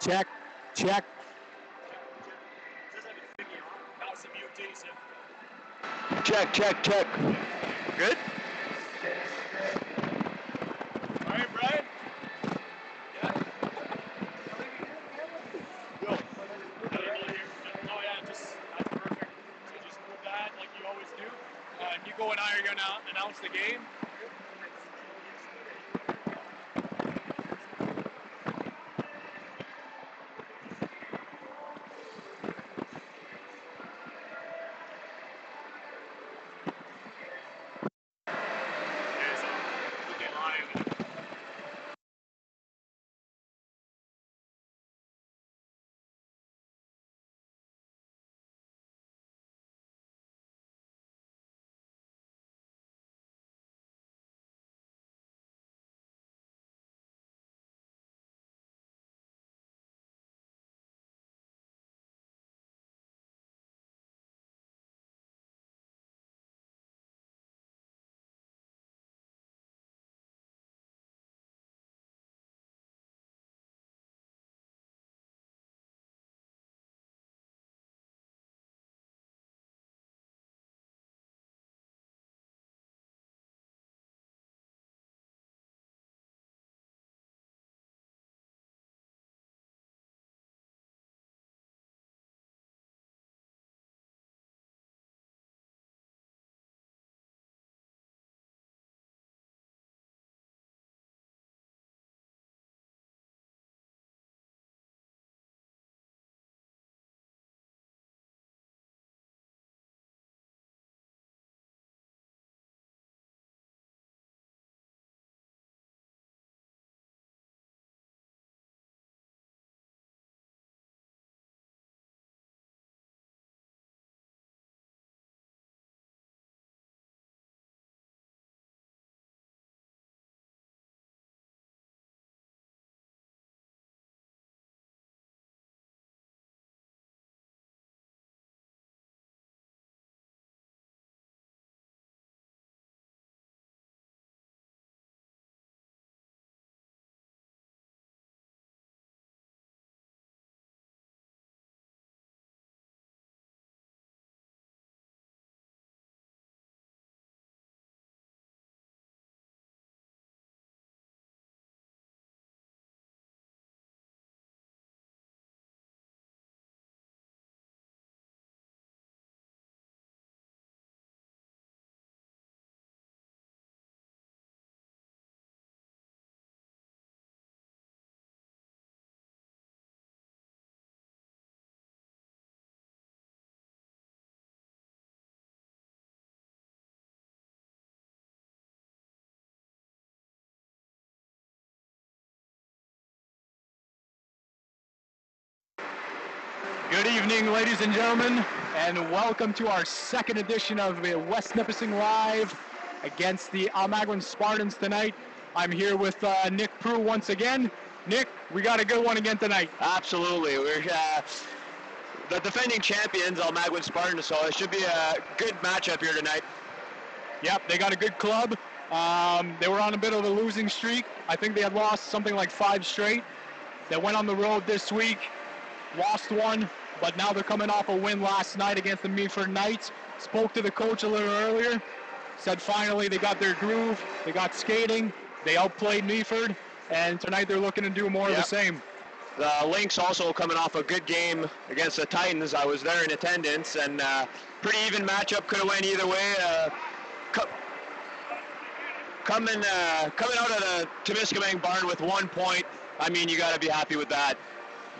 Check, check. Check, check, check. Good? All right, Brian? Yeah? Yo. Oh, yeah, that's perfect. So just move that like you always do. Nico and I are going to announce the game. Good evening, ladies and gentlemen, and welcome to our second edition of West Nipissing Live against the Almaguin Spartans tonight. I'm here with Nick Prue once again. Nick, we got a good one again tonight. Absolutely. We're the defending champions, Almaguin Spartans, so it should be a good matchup here tonight. Yep, they got a good club. They were on a bit of a losing streak. I think they had lost something like 5 straight. They went on the road this week, lost one, but now they're coming off a win last night against the Meaford Knights. Spoke to the coach a little earlier, said finally they got their groove, they got skating, they outplayed Meaford, and tonight they're looking to do more of the same. The Lynx also coming off a good game against the Titans. I was there in attendance, and pretty even matchup, could have went either way. Coming out of the Temiskaming barn with 1 point, I mean, you got to be happy with that.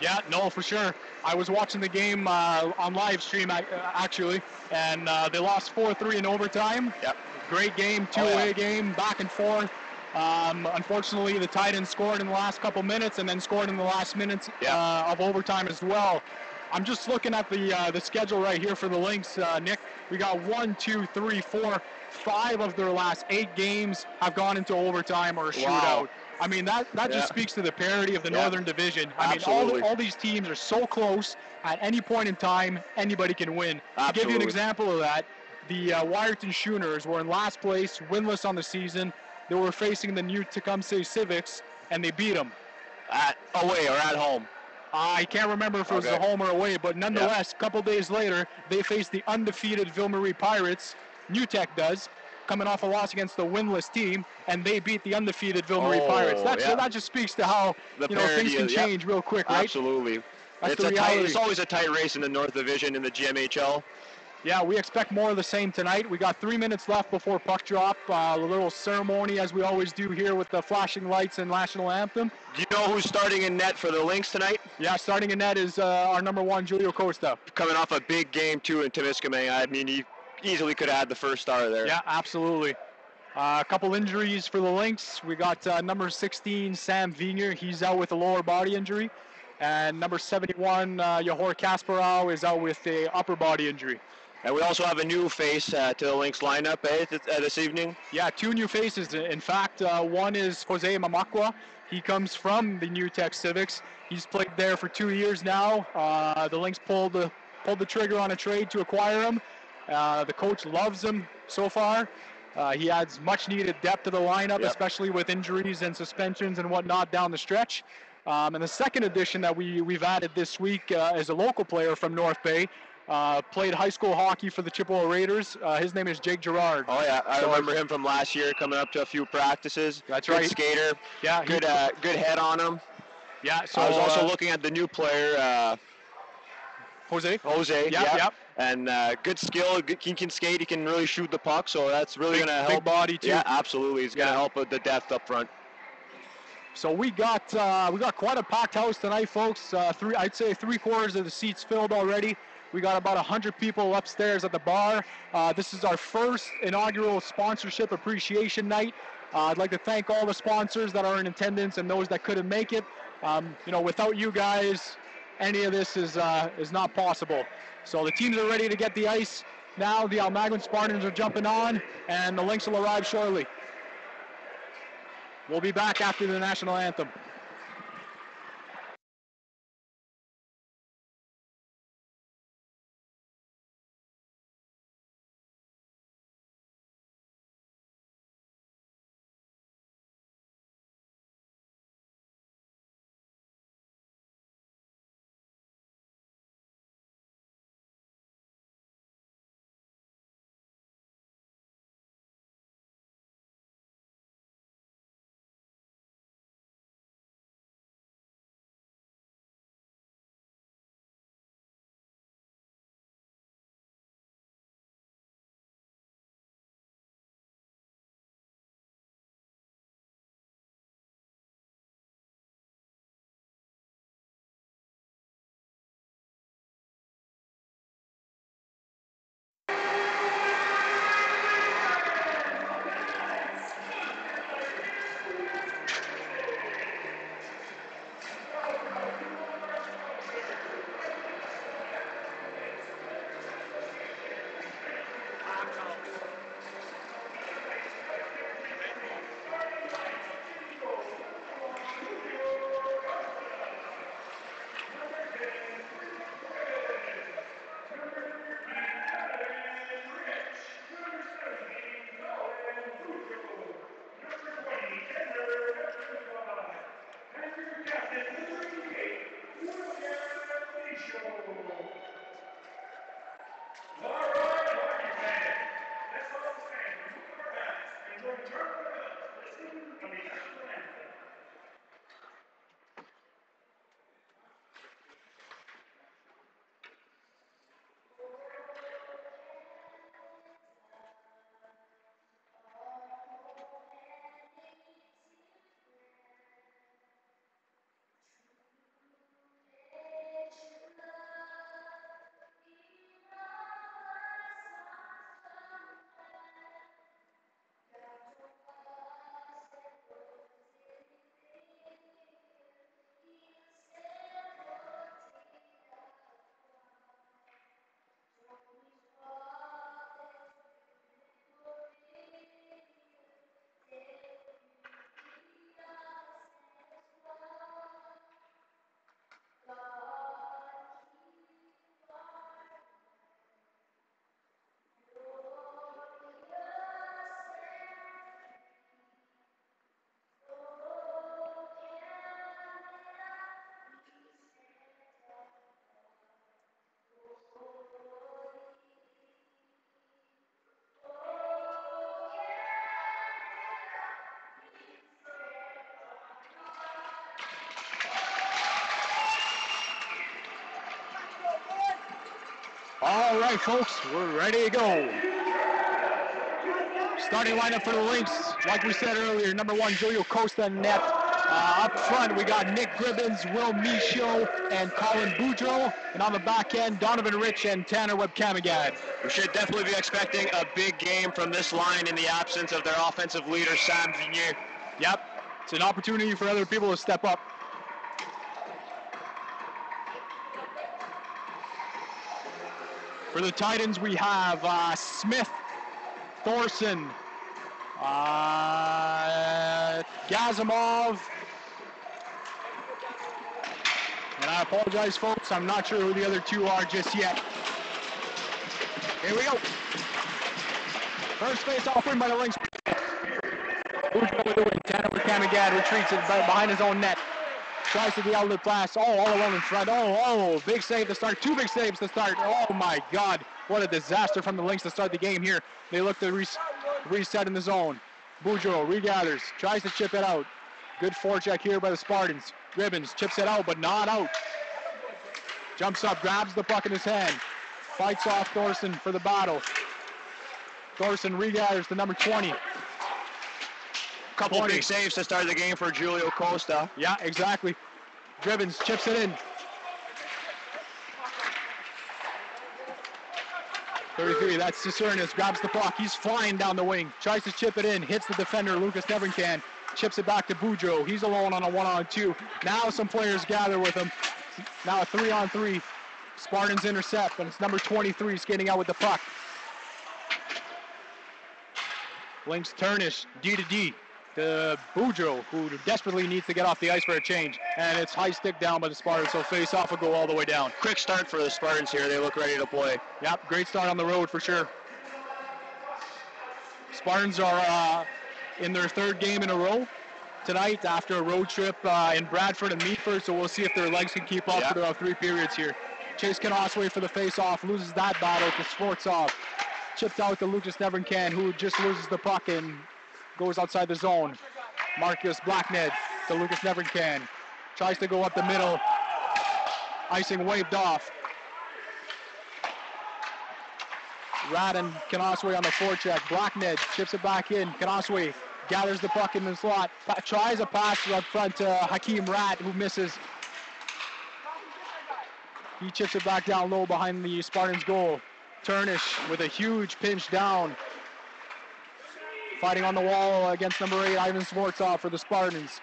Yeah, no, for sure. I was watching the game on live stream, actually, and they lost 4-3 in overtime. Yep. Great game, two-way game, back and forth. Unfortunately, the Titans scored in the last couple minutes and then scored in the last minutes of overtime as well. I'm just looking at the schedule right here for the Lynx, Nick. We got 1, 2, 3, 4, 5 of their last 8 games have gone into overtime or a shootout. I mean, that just speaks to the parity of the Northern Division. I mean, all these teams are so close. At any point in time, anybody can win. To give you an example of that, the Wyerton Schooners were in last place, winless on the season. They were facing the new Tecumseh Civics, and they beat them. Away or at home? I can't remember if it was a home or away, but nonetheless, a couple days later, they faced the undefeated Ville-Marie Pirates. New Tech does, coming off a loss against the winless team, and they beat the undefeated Ville-Marie Pirates. That just speaks to how things can change real quick, right? Absolutely. That's the reality. It's always a tight race in the North Division in the GMHL. Yeah, we expect more of the same tonight. We got 3 minutes left before puck drop. A little ceremony, as we always do here with the flashing lights and national anthem. Do you know who's starting in net for the Lynx tonight? Yeah, starting in net is our number 1, Julio Costa. Coming off a big game, too, in Temiskaming. I mean, he easily could have had the first star there. Yeah, absolutely. A couple injuries for the Lynx. We got number 16, Sam Vigner. He's out with a lower body injury. And number 71, Yahor Kasparov, is out with a upper body injury. And we also have a new face to the Lynx lineup this evening. Yeah, 2 new faces. In fact, one is Jose Mamakwa. He comes from the New Tech Civics. He's played there for 2 years now. The Lynx pulled the trigger on a trade to acquire him. The coach loves him so far. He adds much needed depth to the lineup, especially with injuries and suspensions and whatnot down the stretch. And the second addition that we've added this week is a local player from North Bay. Played high school hockey for the Chippewa Raiders. His name is Jake Gerard. Oh yeah, I remember him from last year, coming up to a few practices. That's good right. Skater. Yeah. Good head on him. Yeah. So I was also looking at the new player, Jose. Yeah. And good skill. He can skate. He can really shoot the puck. So that's really going to help. Big body too. Yeah, absolutely. He's going to help with the depth up front. So we got quite a packed house tonight, folks. I'd say 3/4 of the seats filled already. We got about 100 people upstairs at the bar. This is our first inaugural sponsorship appreciation night. I'd like to thank all the sponsors that are in attendance and those that couldn't make it. Without you guys, any of this is not possible. So the teams are ready to get the ice. Now the Almaguin Spartans are jumping on, and the Lynx will arrive shortly. We'll be back after the national anthem. All right, folks, we're ready to go. Starting lineup for the Lynx, like we said earlier, number 1, Julio Costa net. Up front, we got Nick Gribbins, Will Michaud, and Colin Boudreau. And on the back end, Donovan Rich and Tanner Webkamagad. We should definitely be expecting a big game from this line in the absence of their offensive leader, Sam Vignier. Yep, it's an opportunity for other people to step up. For the Titans, we have Smith, Thorson, Gazimov, and I apologize, folks, I'm not sure who the other 2 are just yet. Here we go. First face-off win by the Lynx. Boudreau with the win. Tanner Webkamagad retreats it behind his own net. Tries to the outlet pass. Oh, all alone in front. Oh, big save to start. 2 big saves to start. Oh, my God. What a disaster from the Lynx to start the game here. They look to reset in the zone. Boudreau regathers. Tries to chip it out. Good forecheck here by the Spartans. Gribbins chips it out, but not out. Jumps up, grabs the puck in his hand. Fights off Thorson for the battle. Thorson regathers to number 20. Couple big saves to start the game for Julio Costa. Yeah, exactly. Gribbins chips it in. 33, that's Cicernas, grabs the puck. He's flying down the wing. Tries to chip it in, hits the defender, Lucas Nevercan. Chips it back to Boudreau. He's alone on a 1-on-2. Now some players gather with him. Now a 3-on-3. Spartans intercept, and it's number 23 skating out with the puck. Lynx Turnish, D-to-D. To Boudreau, who desperately needs to get off the ice for a change. And it's high stick down by the Spartans, so face-off will go all the way down. Quick start for the Spartans here. They look ready to play. Yep, great start on the road for sure. Spartans are in their 3rd game in a row tonight after a road trip in Bradford and Meadford, so we'll see if their legs can keep up for the 3 periods here. Chase Kanasway for the face-off, loses that battle to Sportsov. Chipped out to Lucas Nevercan, who just loses the puck and goes outside the zone. Marcus Blackned to Lucas Nevercan. Tries to go up the middle. Icing waved off. Rad and Kanasway on the forecheck. Blackned chips it back in. Kanasway gathers the puck in the slot. Tries a pass up front to Hakeem Rat, who misses. He chips it back down low behind the Spartans' goal. Turnish with a huge pinch down. Fighting on the wall against number 8, Ivan Swartzov for the Spartans.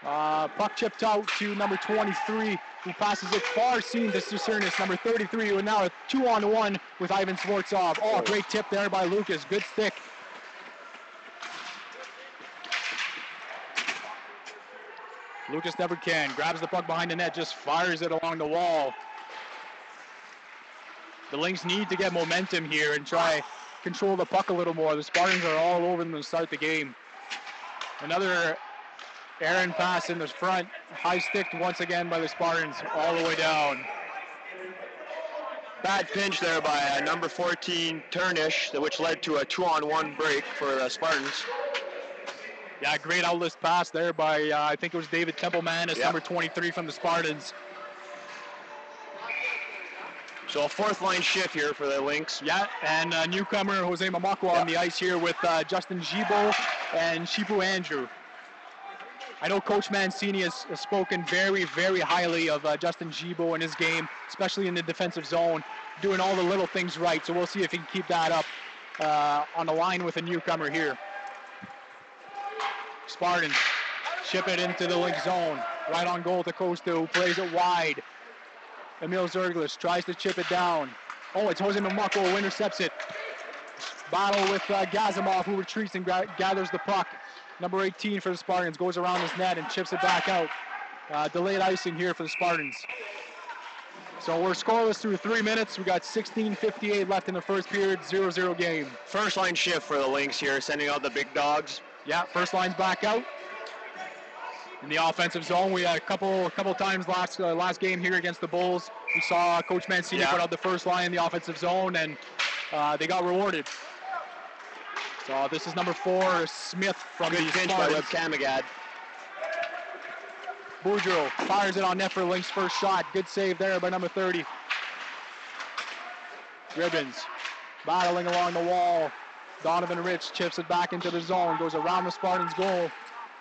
Puck chipped out to number 23, who passes it far seen to Cicernas, number 33, who now a 2-on-1 with Ivan Swartzov. Oh, great tip there by Lucas. Good stick. Lucas Nevercan grabs the puck behind the net, just fires it along the wall. The Lynx need to get momentum here and try control the puck a little more. The Spartans are all over them to start the game. Another errant pass in the front, high sticked once again by the Spartans all the way down. Bad pinch there by number 14 Turnish, which led to a 2-on-1 break for the Spartans. Yeah, great outlet pass there by I think it was David Templeman as number 23 from the Spartans. So a 4th line shift here for the Lynx. Yeah, and newcomer Jose Mamakwa on the ice here with Justin Gibo and Shipu Andrew. I know Coach Mancini has spoken very, very highly of Justin Gibo and his game, especially in the defensive zone, doing all the little things right. So we'll see if he can keep that up on the line with a newcomer here. Spartans chip it into the Lynx zone. Right on goal to Costa, who plays it wide. Emil Zerglis tries to chip it down. Oh, it's Jose Mamakwa who intercepts it. Battle with Gazimov, who retreats and gathers the puck. Number 18 for the Spartans goes around his net and chips it back out. Delayed icing here for the Spartans. So we're scoreless through 3 minutes. We got 16:58 left in the first period, 0-0 game. First line shift for the Lynx here, sending out the big dogs. Yeah, first line's back out. In the offensive zone, we had a couple times last game here against the Bulls. We saw Coach Mancini put out the first line in the offensive zone, and they got rewarded. So this is number 4, Smith from the pinch Spartans. by Webkamagad. Boudreau fires it on net for Lynx first shot. Good save there by number 30. Gribbins battling along the wall. Donovan Rich chips it back into the zone, goes around the Spartans' goal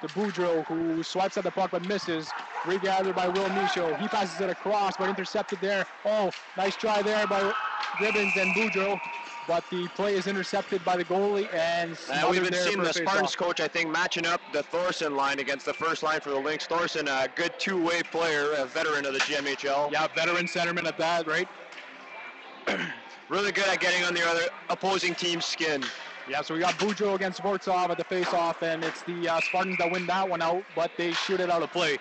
to Boudreau, who swipes at the puck but misses. Regathered by Will Michaud. He passes it across, but intercepted there. Oh, nice try there by Gribbins and Boudreau, but the play is intercepted by the goalie and we've been seeing the Spartans coach, I think, matching up the Thorson line against the first line for the Lynx. Thorson, a good two-way player, a veteran of the GMHL. Yeah, veteran centerman at that, right? Really good at getting on the other opposing team's skin. Yeah, so we got Boudreau against Vortsov at the face-off, and it's the Spartans that win that one out, but they shoot it out of play.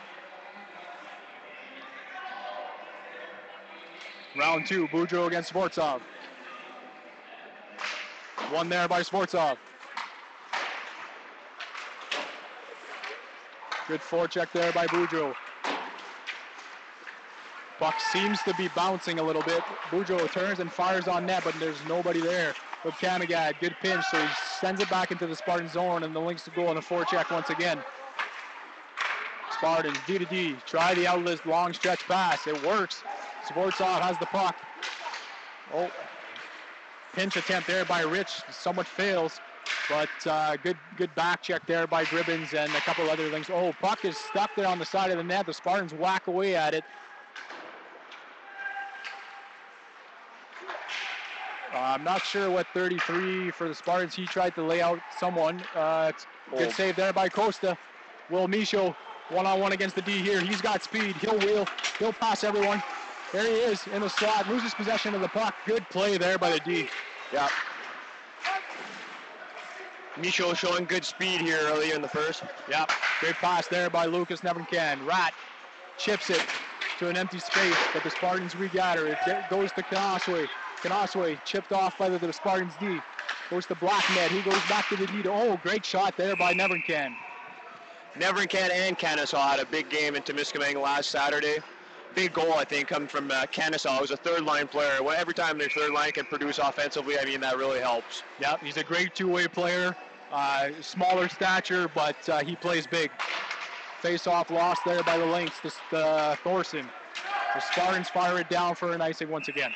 Round 2, Boudreau against Vortsov. One there by Vortsov. Good forecheck there by Boudreau. Puck seems to be bouncing a little bit. Boudreau turns and fires on net, but there's nobody there. But Kamagad, good pinch, so he sends it back into the Spartan zone, and the Lynx to goal on the forecheck once again. Spartans, D to D, try the outlet long stretch pass. It works. Vortsov has the puck. Oh, pinch attempt there by Rich, somewhat fails, but good back check there by Gribbins and a couple other Lynx. Oh, puck is stuck there on the side of the net. The Spartans whack away at it. I'm not sure what 33 for the Spartans. He tried to lay out someone. It's good save there by Costa. Will Michaud, one-on-one against the D here. He's got speed. He'll wheel. He'll pass everyone. There he is in the slot. Loses possession of the puck. Good play there by the D. Yeah. Michaud showing good speed here earlier in the first. Yeah. Great pass there by Lucas Nevencan. Rat chips it to an empty space, but the Spartans regather. It goes to Kanosway. Kanosway chipped off by the Spartans D. Goes to Blackmed. He goes back to the D. Oh, great shot there by Nevencan. Nevencan and Canasaw had a big game in Temiskaming last Saturday. Big goal, I think, coming from Canasaw. He was a third-line player. Every time their third line can produce offensively, I mean, that really helps. Yep, he's a great two-way player. Smaller stature, but he plays big. Face-off lost there by the Lynx, Thorson. The Spartans fire it down for an icing once again.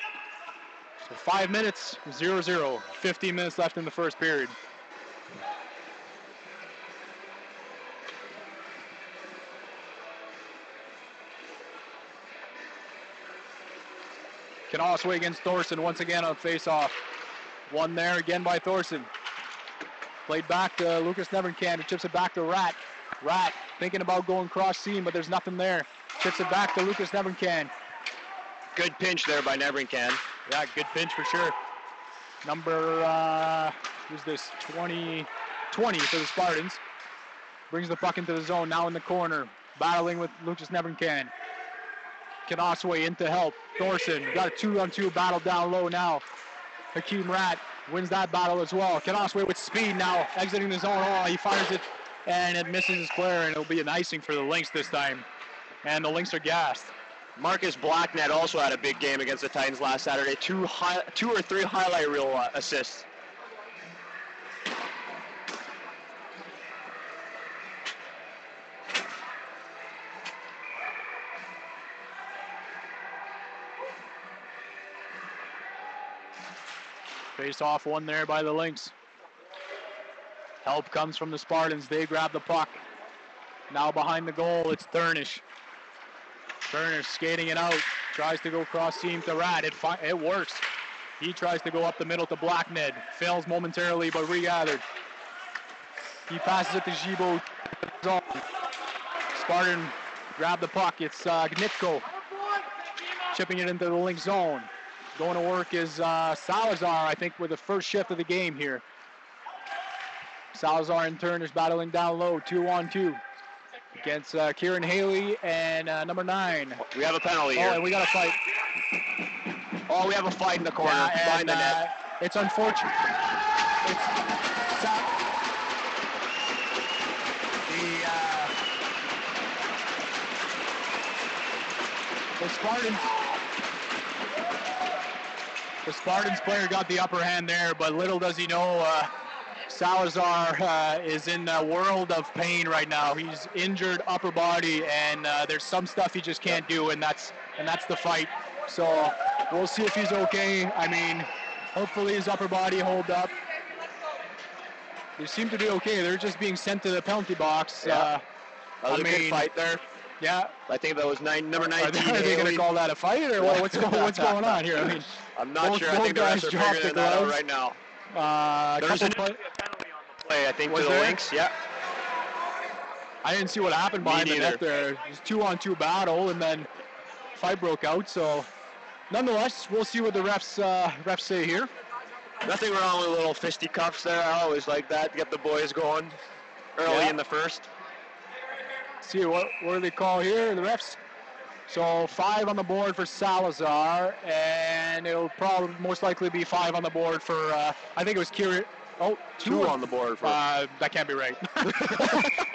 So 5 minutes, 0-0. 15 minutes left in the first period. Kanosway against Thorson once again on face-off. One there again by Thorson. Played back to Lucas Nevencan, who chips it back to Rat. Rat thinking about going cross seam, but there's nothing there. Chips it back to Lucas Nevencan. Good pinch there by Nevencan. Yeah, good pinch for sure. Number, who's this? 20 for the Spartans. Brings the puck into the zone, now in the corner. Battling with Lucas Nevencan. Kanosway in to help. Thorson got a 2-on-2 battle down low now. Hakeem Rat wins that battle as well. Kanosway with speed now, exiting the zone. Oh, he fires it, and it misses his player, and it'll be an icing for the Lynx this time. And the Lynx are gassed. Marcus Blacknet also had a big game against the Titans last Saturday. Two or three highlight reel assists. Face off one there by the Lynx. Help comes from the Spartans. They grab the puck. Now behind the goal, it's Thurnish. Thurnish skating it out. Tries to go cross seam to Rat. It works. He tries to go up the middle to Blackned. Fails momentarily, but regathered. He passes it to Gibault. Spartan grab the puck. It's Gnitko. Chipping it into the Lynx zone. Going to work is Salazar, I think, with the first shift of the game here. Salazar and Thurnish battling down low, 2-on-2 against Kieran Haley and number 9. We have a penalty here. Oh, and we got a fight. Oh, we have a fight in the corner behind the net. It's unfortunate. The Spartans player got the upper hand there, but little does he know, Salazar is in a world of pain right now. He's injured upper body, and there's some stuff he just can't do, and that's the fight. So we'll see if he's okay. I mean, Hopefully his upper body hold up. They seem to be okay. They're just being sent to the penalty box. Yeah. That was a good fight there. Yeah. I think that was number 19. Are they going to call that a fight, or what's going on here? I mean, I'm not sure. I think the refs are figuring that out right now. There's a penalty on the play, I think, to the Lynx. Yeah. I didn't see what happened behind the net there. It was 2-on-2 battle, and then fight broke out. So, nonetheless, we'll see what the refs say here. Nothing wrong with little fisticuffs there. I always like that. Get the boys going early in the first. See what do they call here, the refs? So 5 on the board for Salazar, and it'll probably most likely be 5 on the board for, I think it was Kieran. Oh, 2 on the board for. That can't be right.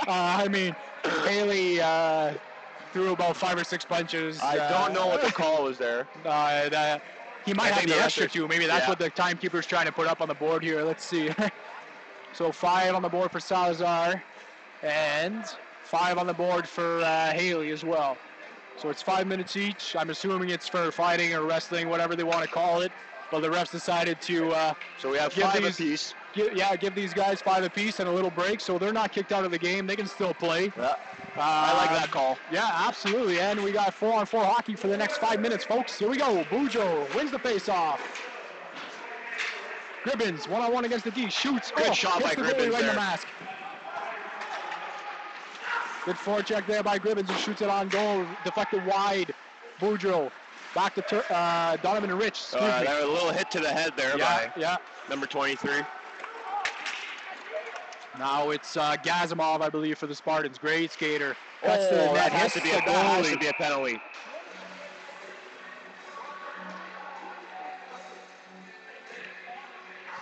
I mean, Haley threw about 5 or 6 punches. I don't know what the call was there. He might have the extra 2. Maybe that's what the timekeeper's trying to put up on the board here. Let's see. So 5 on the board for Salazar, and 5 on the board for Haley as well. So it's 5 minutes each. I'm assuming it's for fighting or wrestling, whatever they want to call it. But the refs decided to. So we have 5 apiece. Give these guys 5 apiece and a little break, so they're not kicked out of the game. They can still play. Yeah. I like that call. Yeah, absolutely. And we got 4-on-4 hockey for the next 5 minutes, folks. Here we go. Bujo wins the face-off. Gribbins, 1-on-1 against the D, shoots. Good shot by Gribbins right in there. the mask. Good forecheck there by Gribbins, who shoots it on goal. Deflected wide. Boudreau. Back to Donovan and Rich. There was a little hit to the head there by number 23. Now it's Gazimov, I believe, for the Spartans. Great skater. Cuts to the net. That has to be a penalty.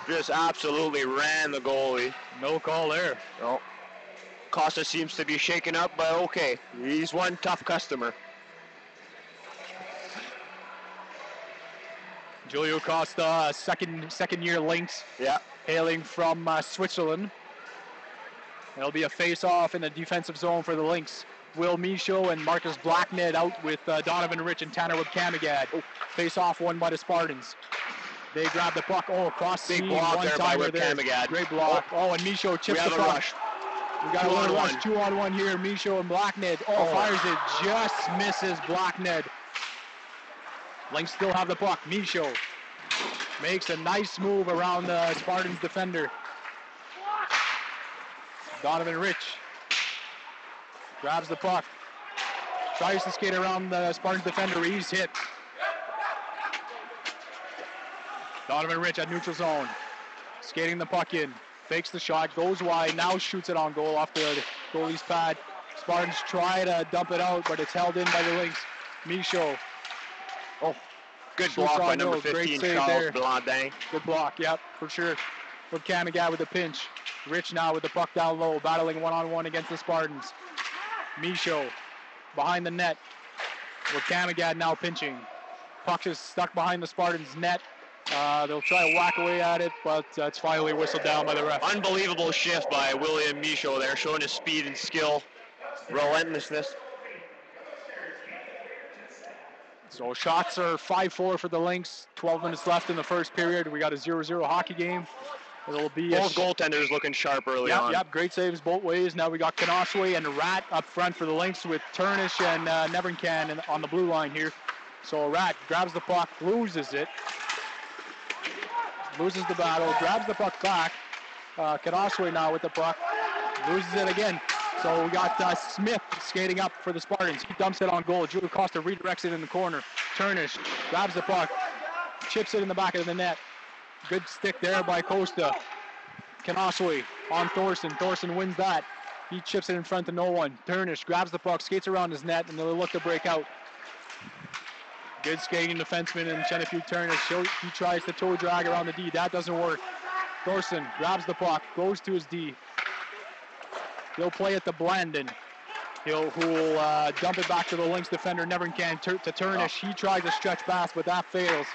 Just absolutely ran the goalie. No call there. No. Costa seems to be shaken up, but okay. He's one tough customer. Julio Costa, second year Lynx. Yeah. Hailing from Switzerland. It'll be a face-off in the defensive zone for the Lynx. Will Michaud and Marcus Blackned out with Donovan Rich and Tanner Webkamagad. Face-off won by the Spartans. They grab the puck. Oh, across the block there by Webkamagad. Great block. Oh, and Michaud chips the puck. Rush. We got a little rush. 2-on-1 here. Michaud and Blackned. Fires it. Just misses Blackned. Lynx still have the puck. Michaud makes a nice move around the Spartans defender. Donovan Rich grabs the puck. Tries to skate around the Spartans defender. He's hit. Donovan Rich at neutral zone. Skating the puck in. Fakes the shot. Goes wide. Now shoots it on goal off the goalie's pad. Spartans try to dump it out, but it's held in by the Lynx. Michaud. Good block by number 15, Charles Blondin. Good block, yep, for sure. Webkamagad with a pinch. Rich now with the puck down low, battling 1-on-1 against the Spartans. Michaud behind the net. Webkamagad now pinching. Puck is stuck behind the Spartans' net. They'll try to whack away at it, but it's finally whistled down by the ref. Unbelievable shift by William Michaud there, showing his speed and skill, relentlessness. So shots are 5-4 for the Lynx. 12 minutes left in the first period. We got a 0-0 hockey game. It'll be both goaltenders looking sharp early on. Yep, great saves both ways. Now we got Kanoswe and Rat up front for the Lynx with Turnish and Neverncan on the blue line here. So Rat grabs the puck, loses it. Loses the battle, grabs the puck back. Kanoswe now with the puck, loses it again. So we got Smith skating up for the Spartans. He dumps it on goal. Julio Costa redirects it in the corner. Turnish grabs the puck, chips it in the back of the net. Good stick there by Costa. Kanoswe on Thorson. Thorson wins that. He chips it in front to no one. Turnish grabs the puck, skates around his net, and they'll look to break out. Good skating defenseman in Chenefuge Turnish. He tries to toe drag around the D. That doesn't work. Thorson grabs the puck, goes to his D. He'll play it to Blandon. Who will dump it back to the Lynx defender, Neverncan, to Turnish. He tries to stretch pass, but that fails.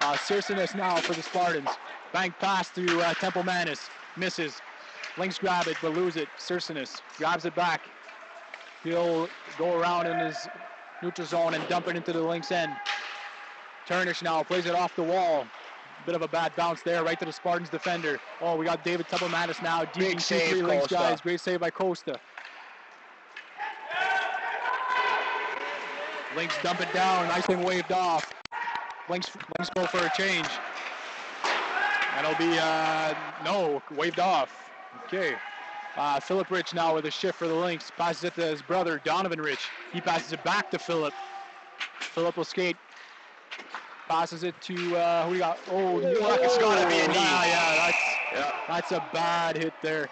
Sirsenis now for the Spartans. Bank pass to Temple Manis. Misses. Lynx grab it, but lose it. Sirsenis grabs it back. He'll go around in his neutral zone and dump it into the Lynx end. Turnish now plays it off the wall. bit of a bad bounce there, right to the Spartans defender. Oh, we got David Tubble-Mattis now. Big save, Lynx Costa. guys. Great save by Costa. Lynx dump it down. Nice thing waved off. Lynx go for a change. That'll be, no, waved off. Okay. Philip Rich now with a shift for the Lynx. Passes it to his brother, Donovan Rich. He passes it back to Philip. Philip will skate. Passes it to, who we got? Oh, it's got to be a knee. That's a bad hit there.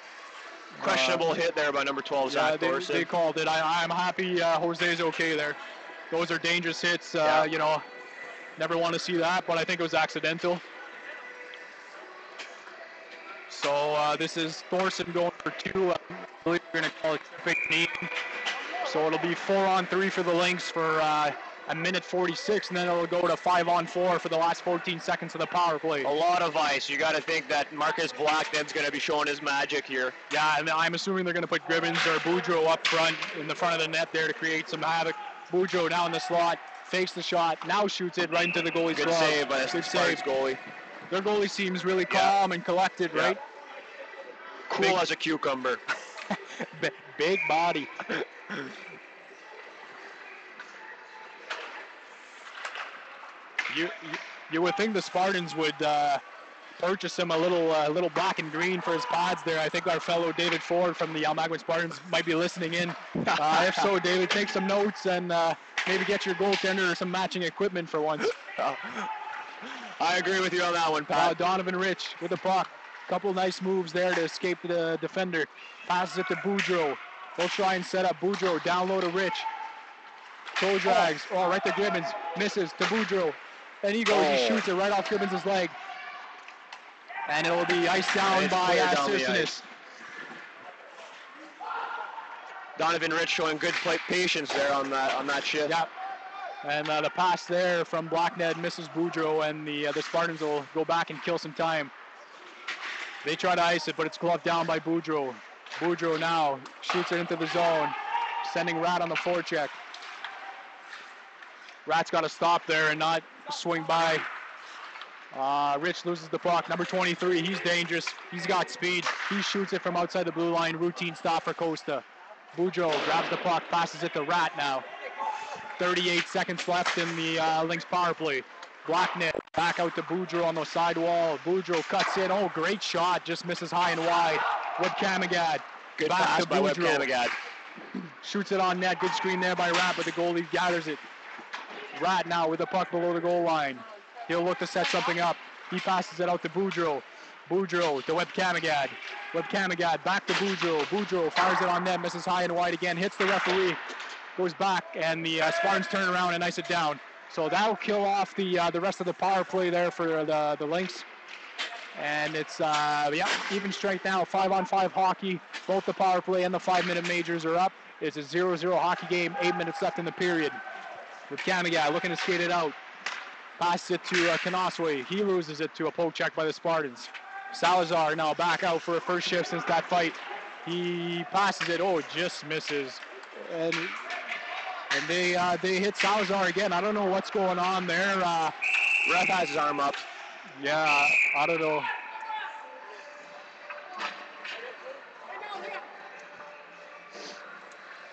Questionable hit there by number 12, Zach Thorson. They called it. I'm happy Jose's okay there. Those are dangerous hits. You know, never want to see that, but I think it was accidental. So this is Thorson going for 2. I believe we're going to call it tripping knee. So it'll be 4-on-3 for the Lynx for a minute 46, and then it'll go to 5-on-4 for the last 14 seconds of the power play. A lot of ice. You got to think that Marcus Blackned's going to be showing his magic here. Yeah, and I'm assuming they're going to put Gribbins or Boudreau up front in the front of the net there to create some havoc. Boudreau now in the slot, fakes the shot, now shoots it right into the goalie's glove. Good save by the Spartans goalie. Their goalie seems really calm and collected, right? Cool as a cucumber. Big body. You would think the Spartans would purchase him a little black and green for his pads there. I think our fellow David Ford from the Almaguin Spartans might be listening in. If so, David, take some notes and maybe get your goaltender some matching equipment for once. I agree with you on that one, Pat. Donovan Rich with the puck. Couple nice moves there to escape the defender. Passes it to Boudreau. They'll try and set up Boudreau. Down low to Rich. Toe drags. Oh, right to Gribbins. Misses to Boudreau. And he goes, he shoots it right off Gribbins' leg. And it'll be iced down by Sirsonus. Donovan Rich showing good patience there on that shift. Yep. And the pass there from Blackned misses Boudreau, and the Spartans will go back and kill some time. They try to ice it, but it's gloved down by Boudreau. Boudreau now shoots it into the zone, sending Rat on the forecheck. Rat's got to stop there and not swing by. Rich loses the puck. Number 23, he's dangerous. He's got speed. He shoots it from outside the blue line. Routine stop for Costa. Boudreau grabs the puck, passes it to Rat now. 38 seconds left in the Lynx power play. Blackned back out to Boudreau on the side wall. Boudreau cuts in. Oh, great shot. Just misses high and wide. Webkamagad. Good pass by Webkamagad. Shoots it on net. Good screen there by Rat, but the goalie gathers it. Rat now with the puck below the goal line. He'll look to set something up. He passes it out to Boudreau. Boudreau to Webkamagad. Webkamagad back to Boudreau. Boudreau fires it on net, misses high and wide again, hits the referee, goes back, and the Spartans turn around and ice it down. So that'll kill off the rest of the power play there for the Lynx. And it's even strength now. 5-on-5 hockey. Both the power play and the 5-minute majors are up. It's a 0-0 hockey game. 8 minutes left in the period. With Kamagad looking to skate it out. Passes it to Kanaswe. He loses it to a poke check by the Spartans. Salazar now back out for a first shift since that fight. He passes it. Oh, just misses. And they hit Salazar again. I don't know what's going on there. Ref has his arm up. Yeah, I don't know.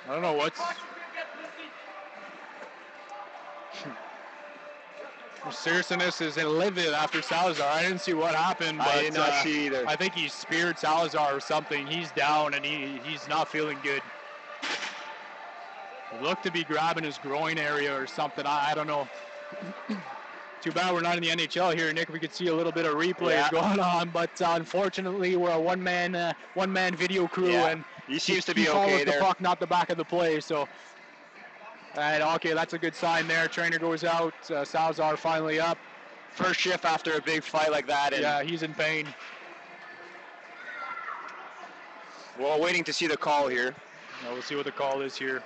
I don't know what's... Sirsonus is livid after Salazar. I didn't see what happened, but I did not see either. I think he speared Salazar or something. He's down and he's not feeling good. He looked to be grabbing his groin area or something. I don't know. Too bad we're not in the NHL here, Nick. We could see a little bit of replays going on, but unfortunately we're a one-man video crew, and he seems to be okay follows there. The puck, not the back of the play. So, and okay, that's a good sign there. Trainer goes out. Salazar finally up. First shift after a big fight like that. And yeah, he's in pain. Well, waiting to see the call here. Yeah, we'll see what the call is here.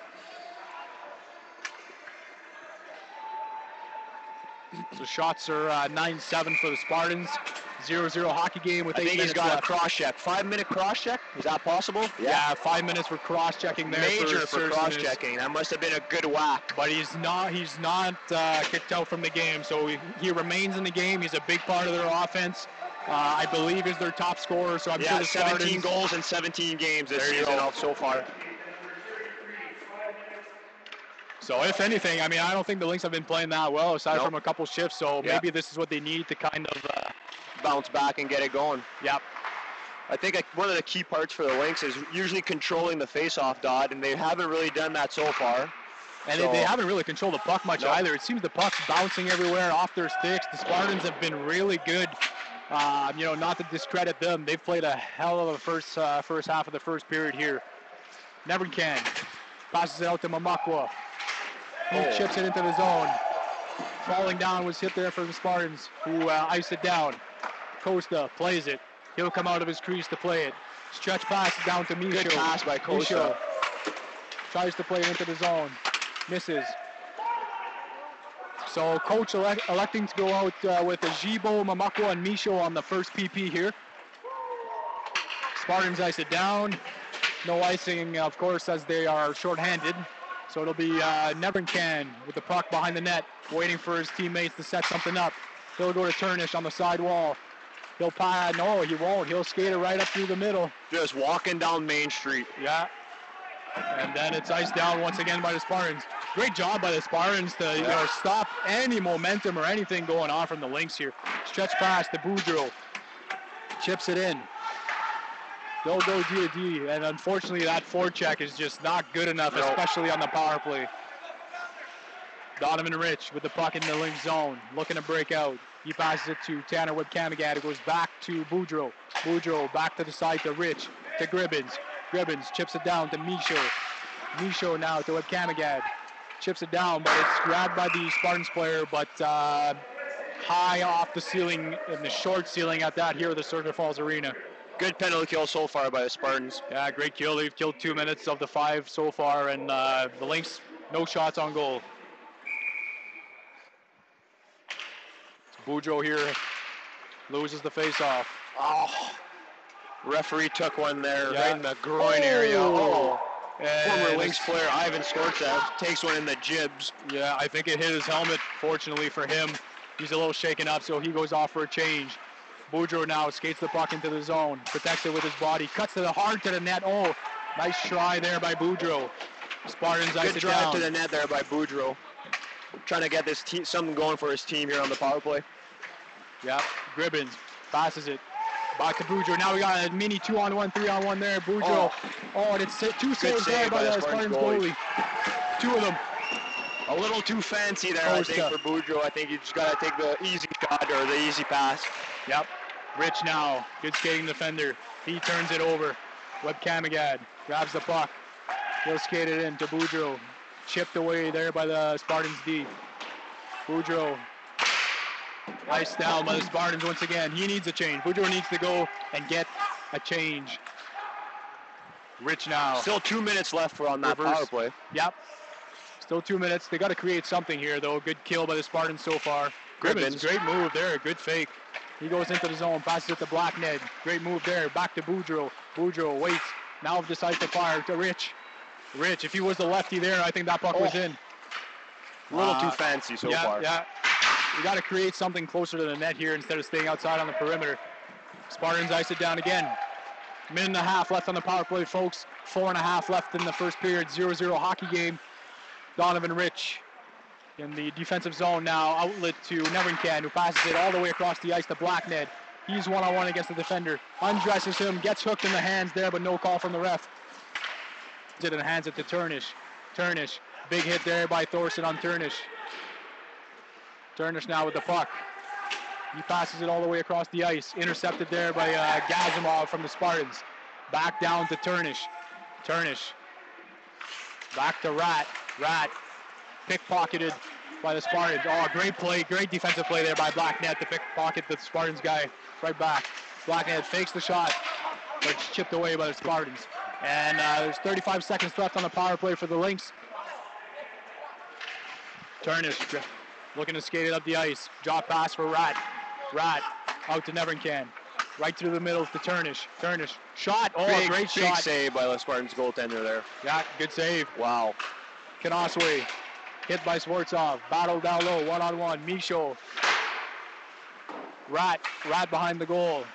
So shots are 9-7 for the Spartans. 0-0 hockey game with 8 minutes left. I think he's got a cross-check. 5-minute cross-check? Is that possible? Yeah, 5 minutes for cross-checking there. Major for cross-checking. That must have been a good whack. But he's not kicked out from the game, so he remains in the game. He's a big part of their offense. I believe is their top scorer, so I'm sure the 17 goals in 17 games this season so far. So if anything, I mean, I don't think the Lynx have been playing that well aside from a couple shifts, so maybe this is what they need to kind of bounce back and get it going. Yep. I think one of the key parts for the Lynx is usually controlling the face-off dot, and they haven't really done that so far. And they haven't really controlled the puck much either. It seems the puck's bouncing everywhere off their sticks. The Spartans have been really good. Not to discredit them, they've played a hell of a first half of the first period here. Nevercan passes it out to Mamakwa. He chips it into the zone. Falling down was hit there for the Spartans, who iced it down. Costa plays it. He'll come out of his crease to play it. Stretch pass down to Misho. Good pass by Costa. Tries to play it into the zone. Misses. So coach electing to go out with Ajibo, Mamakwa, and Misho on the first PP here. Spartans ice it down. No icing, of course, as they are shorthanded. So it'll be Nevercan with the puck behind the net, waiting for his teammates to set something up. He'll go to Turnish on the side wall. He'll no, he won't. He'll skate it right up through the middle. Just walking down Main Street. Yeah. And then it's iced down once again by the Spartans. Great job by the Spartans to stop any momentum or anything going on from the Lynx here. Stretch pass to Boudreau. Chips it in. They'll go D to D, and unfortunately that forecheck is just not good enough, especially on the power play. Donovan Rich with the puck in the Lynx zone, looking to break out. He passes it to Tanner Webkamagad. It goes back to Boudreau. Boudreau back to the side to Rich, to Gribbins. Gribbins chips it down to Misho. Misho now to Webkamagad. Chips it down, but it's grabbed by the Spartans player, but high off the ceiling, in the short ceiling at that here at the Surrey Falls Arena. Good penalty kill so far by the Spartans. Yeah, great kill. They've killed 2 minutes of the 5 so far, and the Lynx, no shots on goal. Boudreau here loses the face-off. Oh, referee took one there right in the groin area. Oh. Former Lynx player Ivan Skorchev takes one in the jibs. Yeah, I think it hit his helmet, fortunately for him. He's a little shaken up, so he goes off for a change. Boudreau now skates the puck into the zone, protects it with his body, cuts to the hard to the net. Oh, nice try there by Boudreau. Spartans ice it down. Good drive to the net there by Boudreau. Trying to get this something going for his team here on the power play. Yep, Gribbins passes it. Back to Boudreau. Now we got a mini 2-on-1, 3-on-1 there. Boudreau. Oh, and it's 2 saves there by the Spartans goalie. 2 of them. A little too fancy there, I think, for Boudreau. I think you just got to take the easy shot or the easy pass. Yep. Rich now. Good skating defender. He turns it over. Webkamagad grabs the puck. He'll skate it in to Boudreau. Chipped away there by the Spartans D. Boudreau. Iced down by the Spartans once again. He needs a change. Boudreau needs to go and get a change. Rich now. Still 2 minutes left on that power play. Yep. Still 2 minutes. They got to create something here, though. Good kill by the Spartans so far. Gribbins, great move there. Good fake. He goes into the zone, passes it to Blackned. Great move there. Back to Boudreau. Boudreau waits. Now decides to fire to Rich. Rich, if he was the lefty there, I think that puck was in. A little too fancy so far. Yeah. You got to create something closer to the net here instead of staying outside on the perimeter. Spartans ice it down again. Minute and a half left on the power play, folks. 4.5 left in the first period. 0-0 hockey game. Donovan Rich in the defensive zone now. Outlet to Nevercan, who passes it all the way across the ice to Blackned. He's one-on-one against the defender. Undresses him, gets hooked in the hands there, but no call from the ref. And hands it to Turnish. Turnish, big hit there by Thorson on Turnish. Turnish now with the puck. He passes it all the way across the ice. Intercepted there by Gazimov from the Spartans. Back down to Turnish. Turnish. Back to Rat. Rat pickpocketed by the Spartans. Oh, great play. Great defensive play there by Blackned to pickpocket the Spartans guy right back. Blackned fakes the shot, but it's chipped away by the Spartans. And there's 35 seconds left on the power play for the Lynx. Turnish looking to skate it up the ice. Drop pass for Rat. Rat out to Neverncan. Right through the middle to Turnish. Turnish. Shot. Oh, great shot. Big save by the Spartans goaltender there. Yeah, good save. Wow. Kanosway. Hit by Swartzov. Battle down low. One-on-one. Michaud. Rat behind the goal.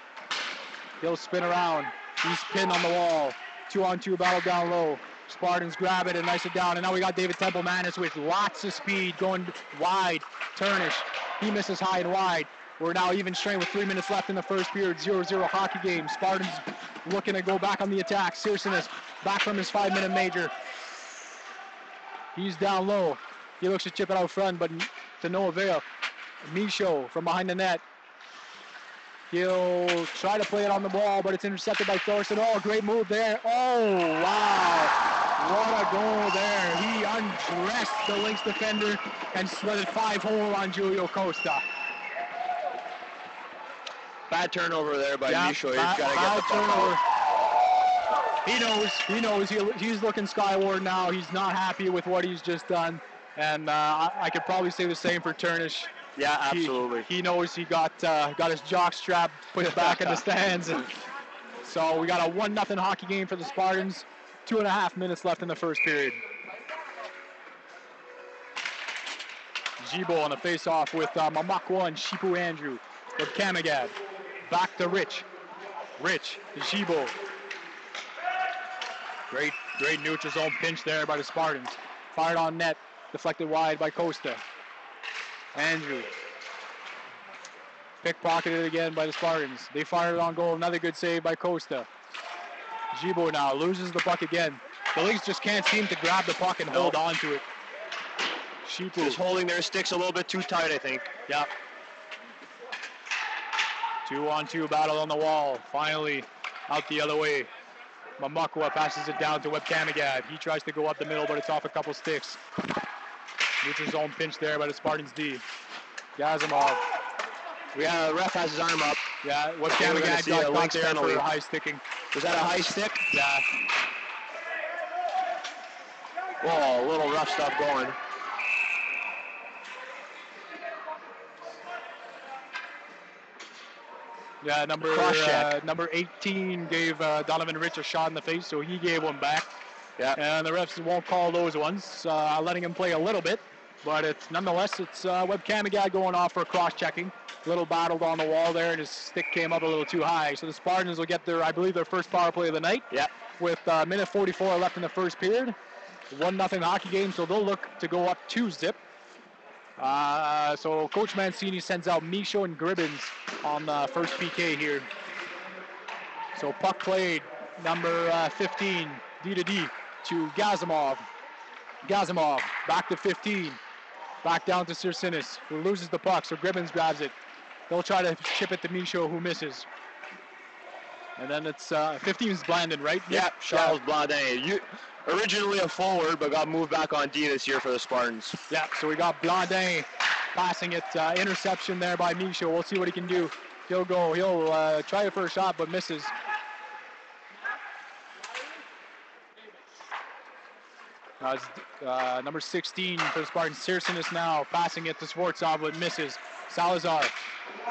He'll spin around. He's pinned on the wall. 2-on-2 battle down low. Spartans grab it and ice it down. And now we got David Temple-Manis with lots of speed going wide. Turnish. He misses high and wide. We're now even strength with 3 minutes left in the first period. 0-0 hockey game. Spartans looking to go back on the attack. Searsonis back from his 5-minute major. He's down low. He looks to chip it out front, but to no avail. Michaud from behind the net. He'll try to play it on the ball, but it's intercepted by Thorson. Oh, great move there. Oh, wow. What a goal there. He undressed the Lynx defender and slid it 5-hole on Julio Costa. Bad turnover there by Michaud. He's got to get the puck out. He knows. He's looking skyward now. He's not happy with what he's just done. And I could probably say the same for Turnish. Yeah, absolutely. He knows he got his jock strap put back in the stands. So we got a 1-0 hockey game for the Spartans. 2.5 minutes left in the first period. Gibo on the face-off with Mamakwa and Shipu Andrew with Kamagad. Back to Rich. Rich to Gibo. Great neutral zone pinch there by the Spartans. Fired on net. Deflected wide by Costa. Andrew. Pickpocketed again by the Spartans. They fired it on goal. Another good save by Costa. Gibo now loses the puck again. The Lynx just can't seem to grab the puck and hold on to it. Shipu. Just holding their sticks a little bit too tight, I think. Yeah. 2-on-2 battle on the wall. Finally out the other way. Mamakwa passes it down to Webkamagad. He tries to go up the middle, but it's off a couple sticks. Neutral zone pinch there by the Spartans D. Gazimov. The ref has his arm up. Yeah, Webkamagad got caught there for high sticking. Was that a high stick? Yeah. Whoa, a little rough stuff going. Yeah, number 18 gave Donovan Rich a shot in the face, so he gave one back. Yeah. And the refs won't call those ones, letting him play a little bit. But nonetheless, it's Webkamagad going off for cross-checking. Little battled on the wall there, and his stick came up a little too high. So the Spartans will get their first power play of the night. Yeah. With minute 44 left in the first period. 1-0 hockey game, so they'll look to go up 2-0. So Coach Mancini sends out Michaud and Gribbins on the first PK here. So puck played, number 15, D to Gazimov. Gazimov back to 15. Back down to Searsonis, who loses the puck, so Gribbins grabs it. They'll try to chip it to Michaud, who misses. And then it's 15 is Blandon, right? Yeah, Charles Blandin. Originally a forward, but got moved back on D this year for the Spartans. Yeah, so we got Blandin passing it. Interception there by Michaud. We'll see what he can do. He'll try it for a shot, but misses. Number 16 for the Spartans. Searsonis now passing it to Swartzov, but misses. Salazar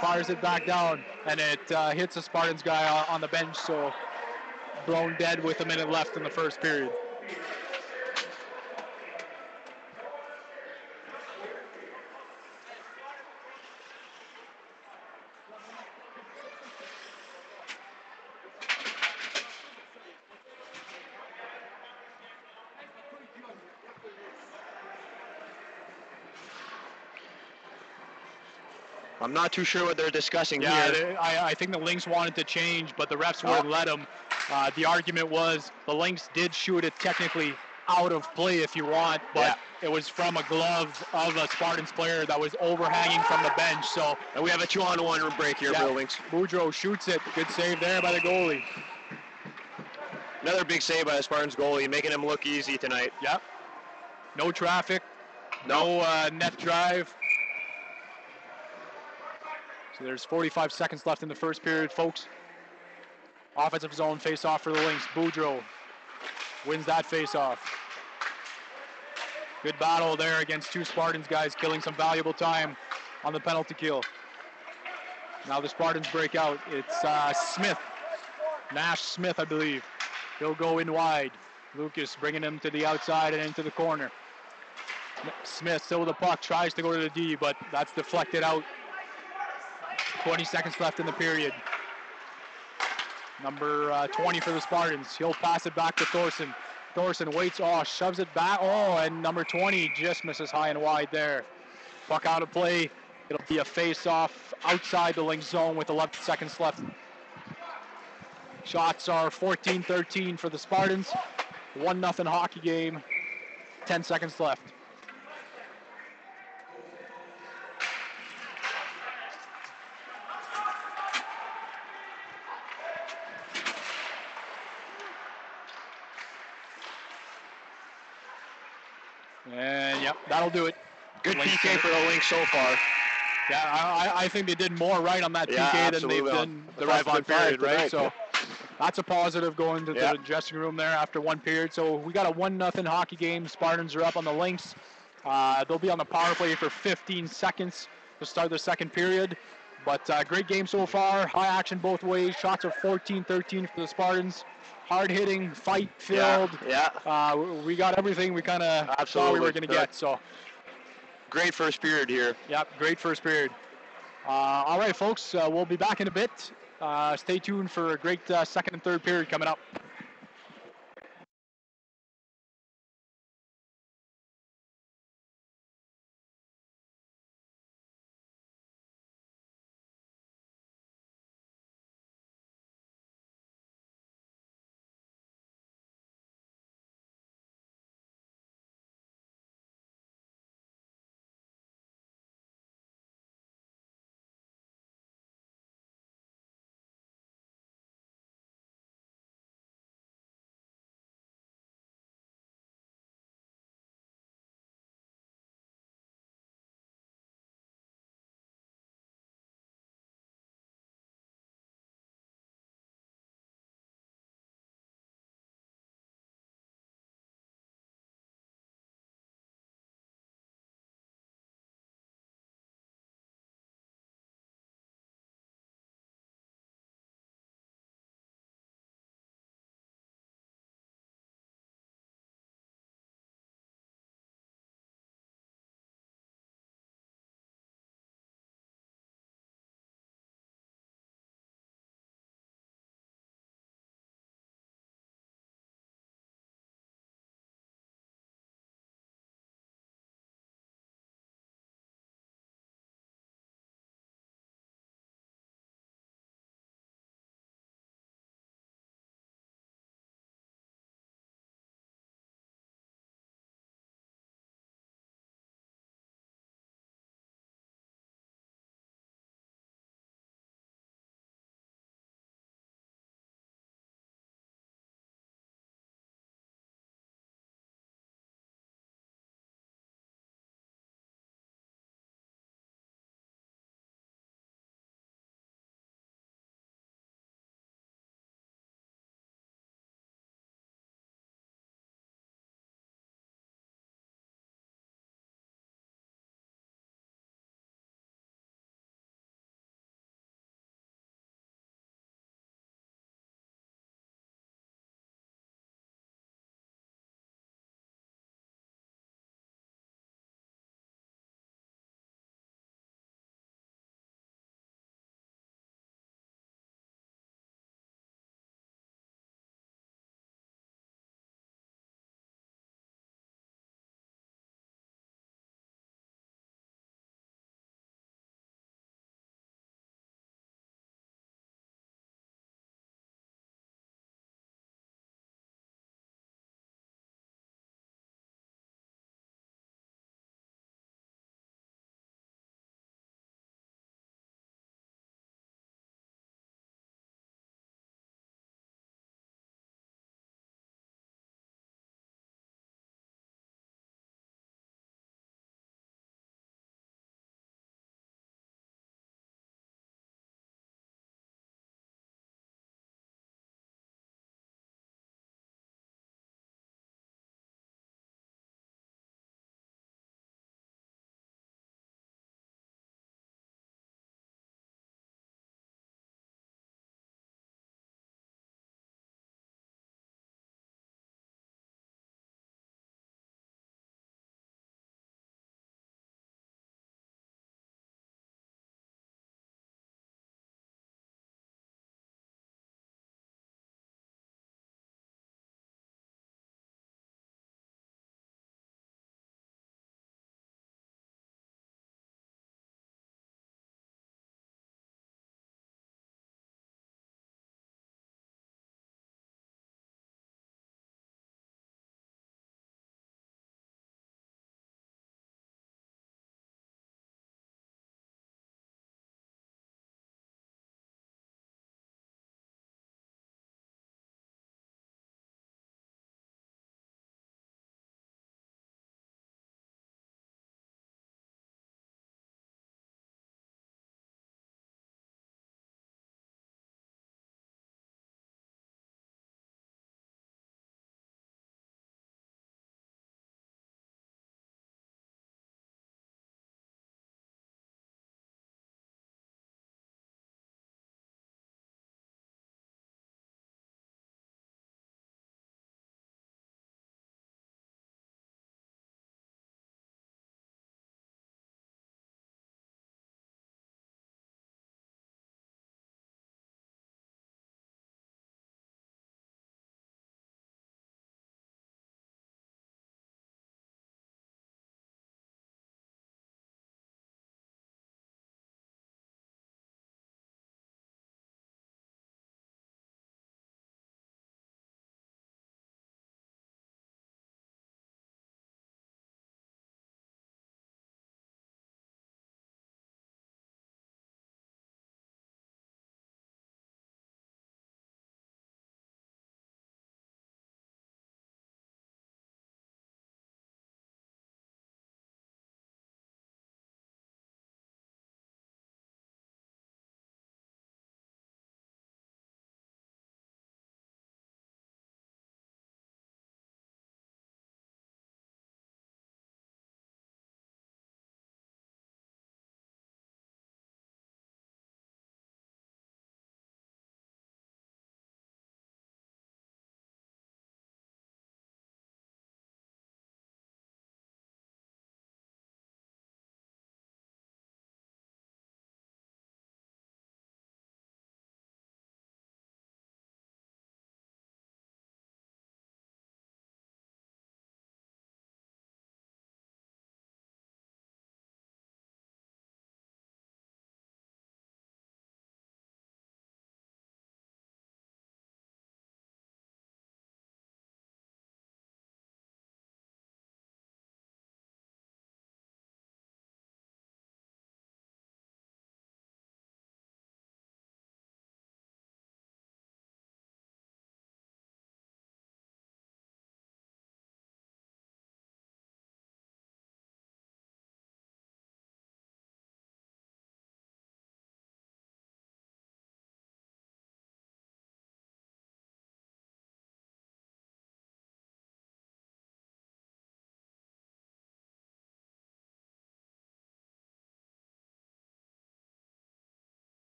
fires it back down, and it hits the Spartans guy on the bench, so blown dead with a minute left in the first period. I'm not too sure what they're discussing here. I think the Lynx wanted to change, but the refs wouldn't let them. The argument was the Lynx did shoot it technically out of play if you want, but it was from a glove of a Spartans player that was overhanging from the bench. So, and we have a 2-on-1 break here for the Lynx. Boudreau shoots it. Good save there by the goalie. Another big save by the Spartans goalie, making him look easy tonight. Yep. No traffic. No net drive. So there's 45 seconds left in the first period, folks. Offensive zone face-off for the Lynx. Boudreau wins that face-off. Good battle there against two Spartans guys, killing some valuable time on the penalty kill. Now the Spartans break out. It's Smith, Nash Smith, I believe. He'll go in wide. Lucas bringing him to the outside and into the corner. Smith still with the puck, tries to go to the D, but that's deflected out. 20 seconds left in the period. Number 20 for the Spartans. He'll pass it back to Thorson. Thorson waits, shoves it back. And number 20 just misses high and wide there. Puck out of play. It'll be a face-off outside the Lynx zone with 11 seconds left. Shots are 14-13 for the Spartans. 1-0 hockey game. 10 seconds left. And yep, that'll do it. Good PK for the Lynx so far. Yeah, I think they did more right on that PK than they've done the rest of the period, right? So that's a positive going to the dressing room there after one period. So we got a 1-0 hockey game. Spartans are up on the Lynx. They'll be on the power play for 15 seconds to start the second period. But great game so far. High action both ways. Shots are 14-13 for the Spartans. Hard hitting, fight filled. We got everything we kind of thought we were going to get. So great first period here. Yep, great first period. All right, folks, we'll be back in a bit. Stay tuned for a great second and third period coming up.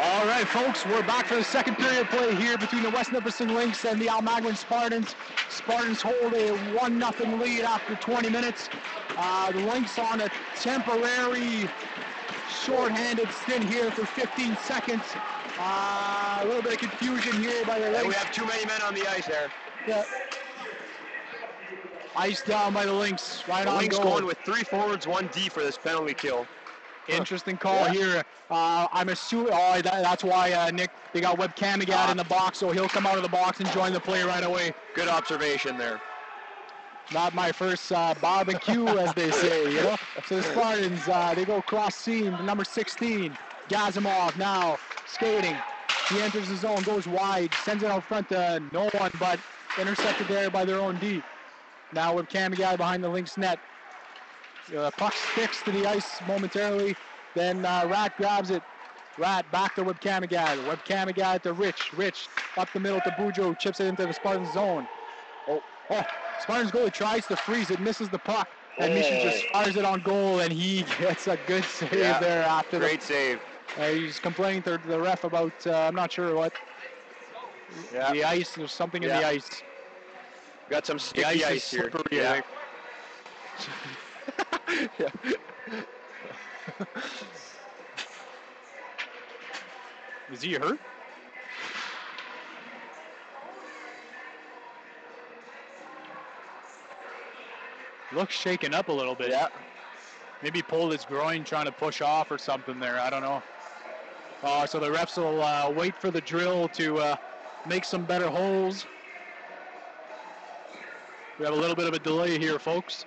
All right, folks, we're back for the second period play here between the West Nipissing Lynx and the Almaguin Spartans. Spartans hold a 1-0 lead after 20 minutes. The Lynx on a temporary short-handed stint here for 15 seconds. A little bit of confusion here by the Lynx. We have too many men on the ice there. Yeah. Ice down by the Lynx, right on goal. Lynx going with 3 forwards, 1 D for this penalty kill. Interesting call here. I'm assuming, that's why, Nick, they got Webcamigat in the box, so he'll come out of the box and join the play right away. Good observation there. Not my first barbecue, as they say, you know. So the Spartans, they go cross seam to number 16. Gazimov now skating. He enters the zone, goes wide, sends it out front to no one, but intercepted there by their own D. Now Webcamigat behind the Lynx net. Puck sticks to the ice momentarily. Then Rat grabs it. Rat back to Webcamigat. Webcamigat to Rich. Rich up the middle to Bujo. Chips it into the Spartans zone. Spartans goalie tries to freeze it. Misses the puck. And Misha just fires it on goal. And he gets a good save there after Great save. He's complaining to the ref about, I'm not sure what. Yeah. The ice. There's something in the ice. Got some sticky ice here. Slippery, I think. Is he hurt? Looks shaken up a little bit. Yeah. Maybe pulled his groin trying to push off or something there. I don't know. So the refs will wait for the drill to make some better holes. We have a little bit of a delay here, folks.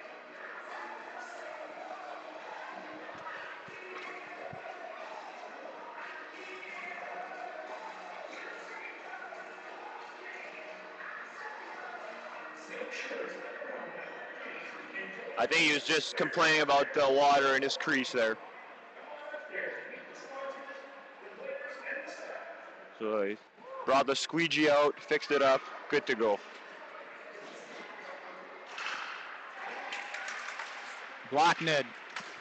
I think he was just complaining about the water in his crease there. So he brought the squeegee out, fixed it up, good to go. Blackned.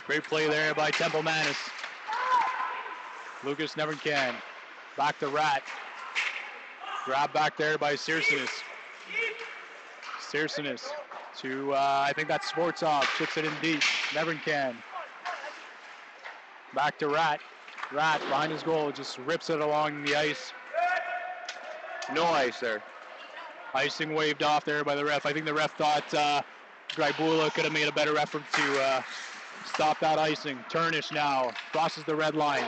Great play there by Temple Manis. Lucas never can. Back to Rat. Grab back there by Searsinus. Searsinus to, I think that's Sportsov. Chips it in deep. Never can. Back to Rat. Rat behind his goal just rips it along the ice. No ice there. Icing waved off there by the ref. I think the ref thought Grybula could have made a better effort to stop that icing. Turnish now crosses the red line.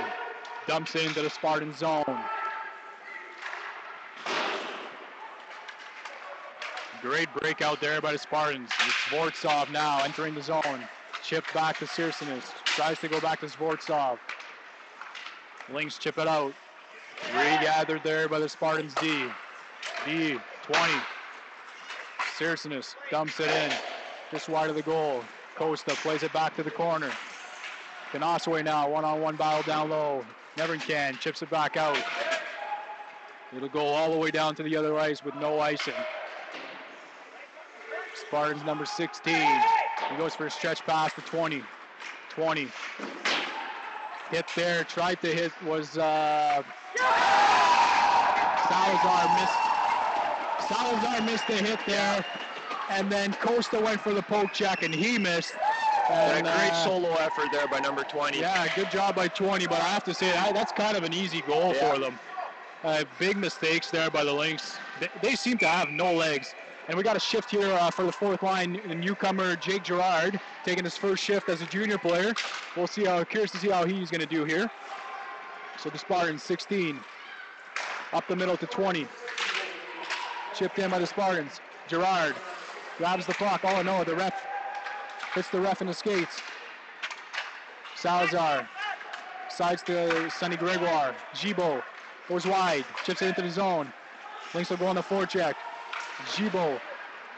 Dumps it into the Spartan zone. Great breakout there by the Spartans. It's Sportsov now entering the zone. Chip back to Searsinus. Tries to go back to Sportsov. Lynx chip it out. Regathered there by the Spartans D. D, 20. Searsinus dumps it in. Just wide of the goal. Costa plays it back to the corner. Kanasway now, one-on-one battle down low. Never can, chips it back out. It'll go all the way down to the other ice with no icing. Spartans number 16. He goes for a stretch pass to 20. 20. Hit there, tried to hit, was Salazar missed. Salazar missed the hit there, and then Costa went for the poke check, and he missed. And, a great solo effort there by number 20. Yeah, good job by 20, but I have to say that's kind of an easy goal for them. Big mistakes there by the Lynx. They seem to have no legs. And we got a shift here for the fourth line. The newcomer Jake Gerard taking his first shift as a junior player. We'll see curious to see how he's going to do here. So the Spartans 16 up the middle to 20. Chipped in by the Spartans. Gerard grabs the puck. Oh no, the ref hits the ref in the skates. Salazar sides to Sonny Gregoire. Gibault goes wide, chips it into the zone. Lynx will go on the forecheck. Gibault,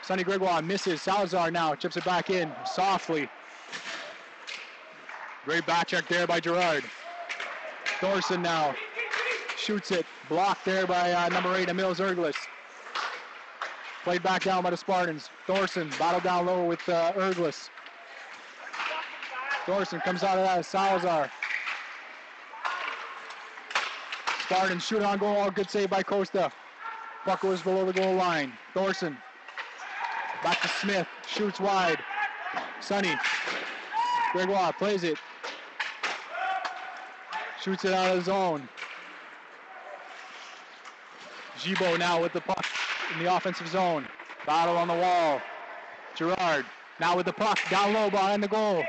Sonny Gregoire misses. Salazar now chips it back in softly. Great back check there by Gerard. Thorson now shoots it. Blocked there by number 8, Emil Zerglis. Played back down by the Spartans. Thorson battled down low with Erglis. Thorson comes out of that. Salazar. Spartans shoot on goal. Good save by Costa. Puck goes below the goal line. Thorson. Back to Smith. Shoots wide. Sonny. Gregoire plays it. Shoots it out of the zone. Gibault now with the puck in the offensive zone. Battle on the wall. Gerard now with the puck down low behind the goal.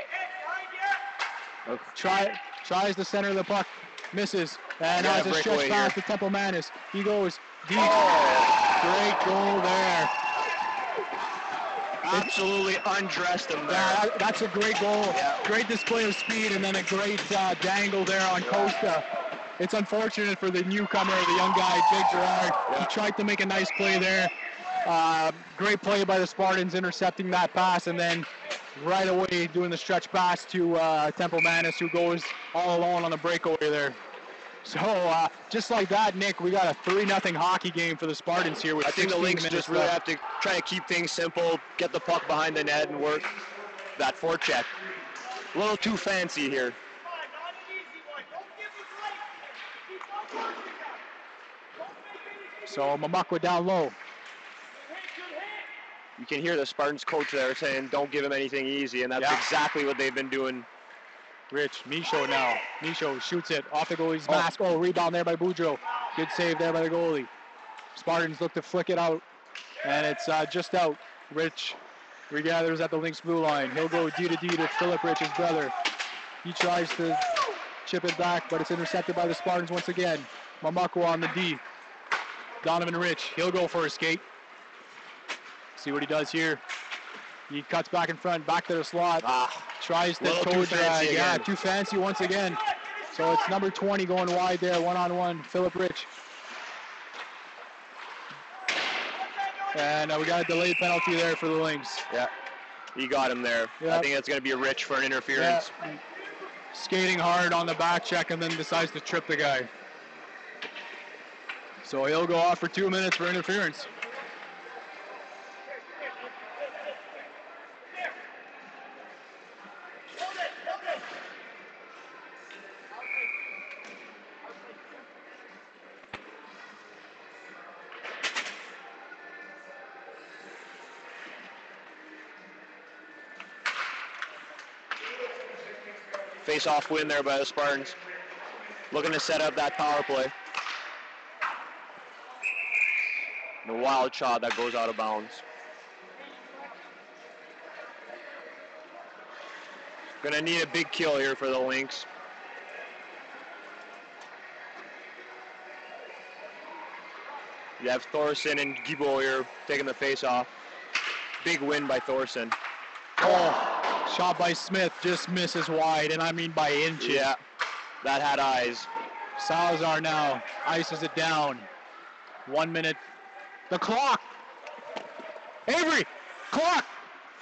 Tries to center the puck. Misses. And has a stretch pass to Temple Manis. He goes deep. Great goal there. Absolutely undressed him there. Yeah, that's a great goal. Yeah. Great display of speed, and then a great dangle there on Costa. It's unfortunate for the newcomer, the young guy, Jake Gerard. Yeah. He tried to make a nice play there. Great play by the Spartans, intercepting that pass, and then right away doing the stretch pass to Temple Manis, who goes all alone on the breakaway there. So just like that, Nick, we got a 3-0 hockey game for the Spartans here. With I think the Lynx just really have to try to keep things simple, get the puck behind the net and work that forecheck. A little too fancy here. So Mamakwa down low. You can hear the Spartans coach there saying, don't give him anything easy, and that's exactly what they've been doing. Rich, Michaud now. Michaud shoots it off the goalie's mask. Oh, rebound there by Boudreau. Good save there by the goalie. Spartans look to flick it out, and it's just out. Rich regathers at the Lynx blue line. He'll go D to D to Philip Rich, his brother. He tries to chip it back, but it's intercepted by the Spartans once again. Mamakwa on the D. Donovan Rich, he'll go for a skate. See what he does here. He cuts back in front, back to the slot. Tries to toe drag. Yeah, too fancy once again. So it's number 20 going wide there, one-on-one, Philip Rich. And we got a delayed penalty there for the Lynx. Yeah, he got him there. Yep. I think that's going to be a Rich for an interference. Yeah. Skating hard on the back check and then decides to trip the guy. So he'll go off for 2 minutes for interference. Face-off win there by the Spartans. Looking to set up that power play. The wild shot that goes out of bounds. Gonna need a big kill here for the Lynx. You have Thorson and Gibault here taking the face-off. Big win by Thorson. Oh. Shot by Smith, just misses wide, and I mean by inches. Yeah, that had eyes. Salazar now ices it down. 1 minute. The clock! Avery! Clock!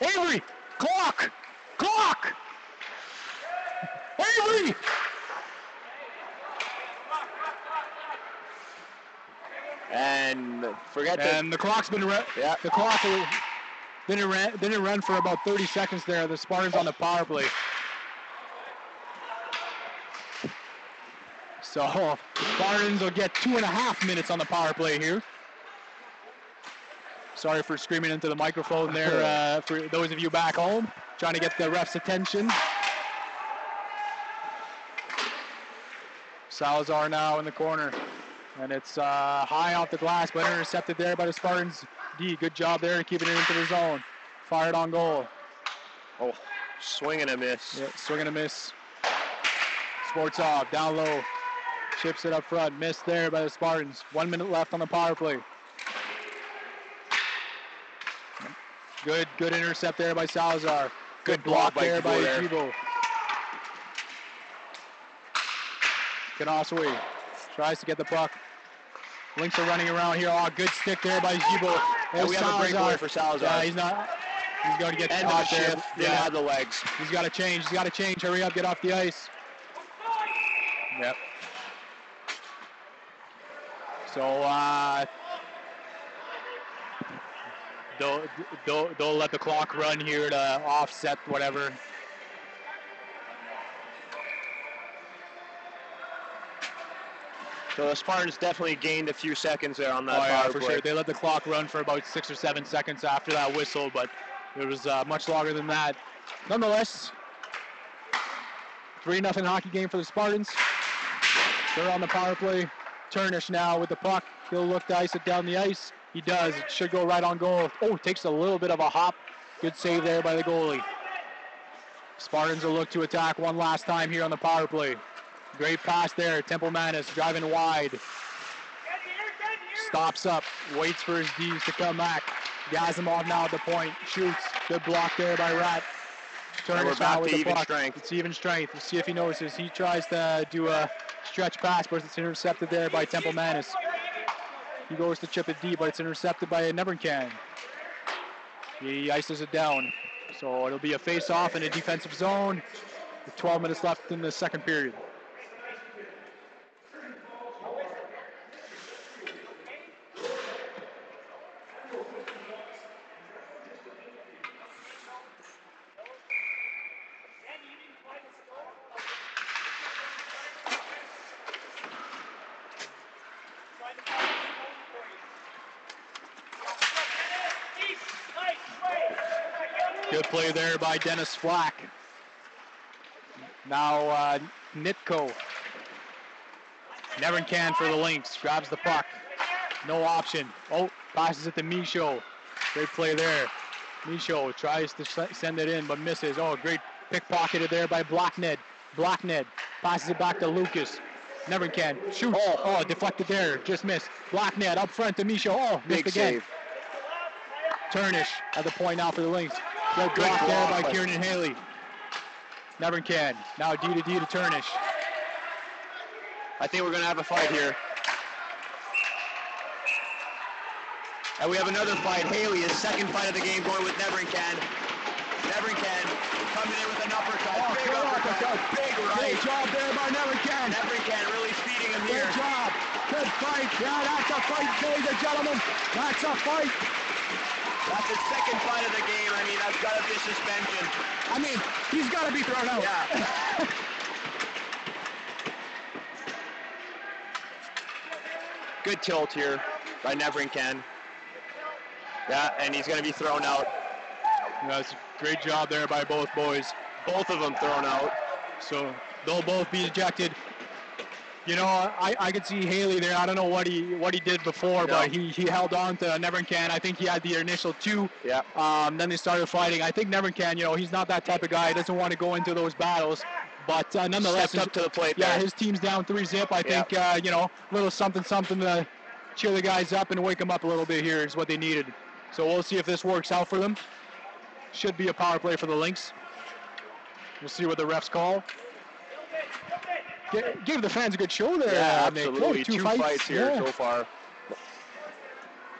Avery! Clock! Clock! Avery! And the clock's been the clock didn't run for about 30 seconds there. The Spartans on the power play. So Spartans will get 2.5 minutes on the power play here. Sorry for screaming into the microphone there for those of you back home, trying to get the ref's attention. Salazar now in the corner. And it's high off the glass, but intercepted there by the Spartans. D, good job there keeping it into the zone. Fired on goal. Oh, swing and a miss. Yeah, swing and a miss. Sports off, down low. Chips it up front. Missed there by the Spartans. 1 minute left on the power play. Good intercept there by Salazar. Good block there by Gibault. Kanasui tries to get the puck. Lynx are running around here. Oh, good stick there by Gibault. And we have a breakaway for Salazar. Yeah, he's going to get end caught of the there. Shift. Didn't have the legs. He's got to change. Hurry up, get off the ice. Yep. So they'll let the clock run here to offset whatever. So the Spartans definitely gained a few seconds there on that Oh, yeah, power for play. sure. They let the clock run for about 6 or 7 seconds after that whistle, but it was much longer than that. Nonetheless, 3-0 hockey game for the Spartans. They're on the power play. Turnish now with the puck. He'll look to ice it down the ice. He does. It should go right on goal. Oh, takes a little bit of a hop. Good save there by the goalie. Spartans will look to attack one last time here on the power play. Great pass there. Temple Manis driving wide. Stops up. Waits for his D's to come back. Gazimov now at the point. Shoots. Good block there by Rat. And we're back to even puck. strength. It's even strength. We'll see if he notices. He tries to do a stretch pass, but it's intercepted there by Temple Manis. He goes to chip it deep, but it's intercepted by Nevercan. He ices it down. So it'll be a face-off in a defensive zone with 12 minutes left in the second period. Good play there by Dennis Flack. Now Nitko. Nevercan for the Lynx. Grabs the puck. No option. Oh, passes it to Michaud. Great play there. Michaud tries to send it in, but misses. Oh, great pickpocketed there by Blackned. Blackned passes it back to Lucas. Nevercan shoots. Oh, deflected there. Just missed. Blackned up front to Michaud. Oh, missed Big again. save. Turnish at the point now for the Lynx. Good block there by Kieran Haley. Nevercan. Now D to Turnish. I think we're going to have a fight here. And we have another fight. Haley, his second fight of the game, going with Nevercan. Nevercan coming in with an uppercut. Oh, big uppercut. Big right. Great job there by Nevercan. Nevercan really speeding him here. Good job. Good fight. Yeah, that's a fight, ladies and gentlemen. That's a fight. That's his second fight of the game. I mean, that's got to be suspension. I mean, he's got to be thrown out. Yeah. Good tilt here by Nevercan. Yeah, and he's going to be thrown out. That's a great job there by both boys. Both of them thrown out. So they'll both be ejected. You know, I could see Haley there. I don't know what he did before, but he held on to Nevercan. I think he had the initial two. Yeah. Then they started fighting. I think Nevercan, you know, he's not that type of guy. He doesn't want to go into those battles. But nonetheless, stepped up to the plate. Yeah, there. his team's down 3-0. I think you know, a little something to cheer the guys up and wake them up a little bit here is what they needed. So we'll see if this works out for them. Should be a power play for the Lynx. We'll see what the refs call. Give the fans a good show there. Yeah, absolutely. Nick. Two fights here so far.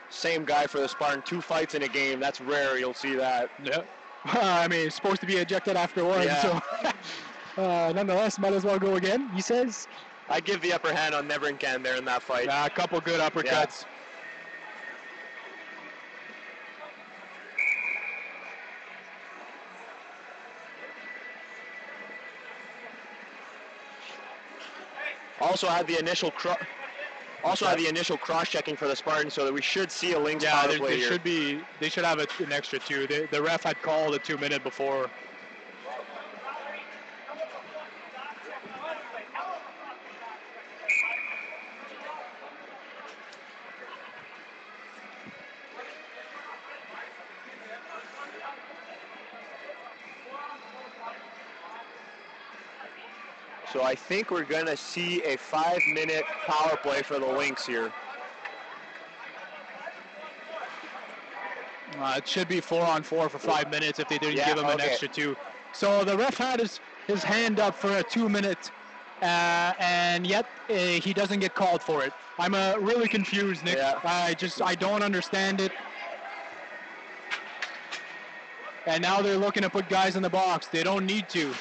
Same guy for the Spartan. 2 fights in a game. That's rare. You'll see that. Yeah. I mean, it's supposed to be ejected after one. Yeah. So nonetheless, might as well go again, he says. I give the upper hand on Nevercan there in that fight. A couple good uppercuts. Yeah. Also had the initial cross-checking for the Spartans, so that we should see a Lynx power play here. They should have an extra 2. The ref had called a 2-minute before. So I think we're going to see a 5-minute power play for the Lynx here. It should be 4-on-4 for 5 minutes if they didn't give him an extra 2. So the ref had his hand up for a 2-minute, and yet he doesn't get called for it. I'm really confused, Nick. Yeah. I don't understand it. And now they're looking to put guys in the box. They don't need to.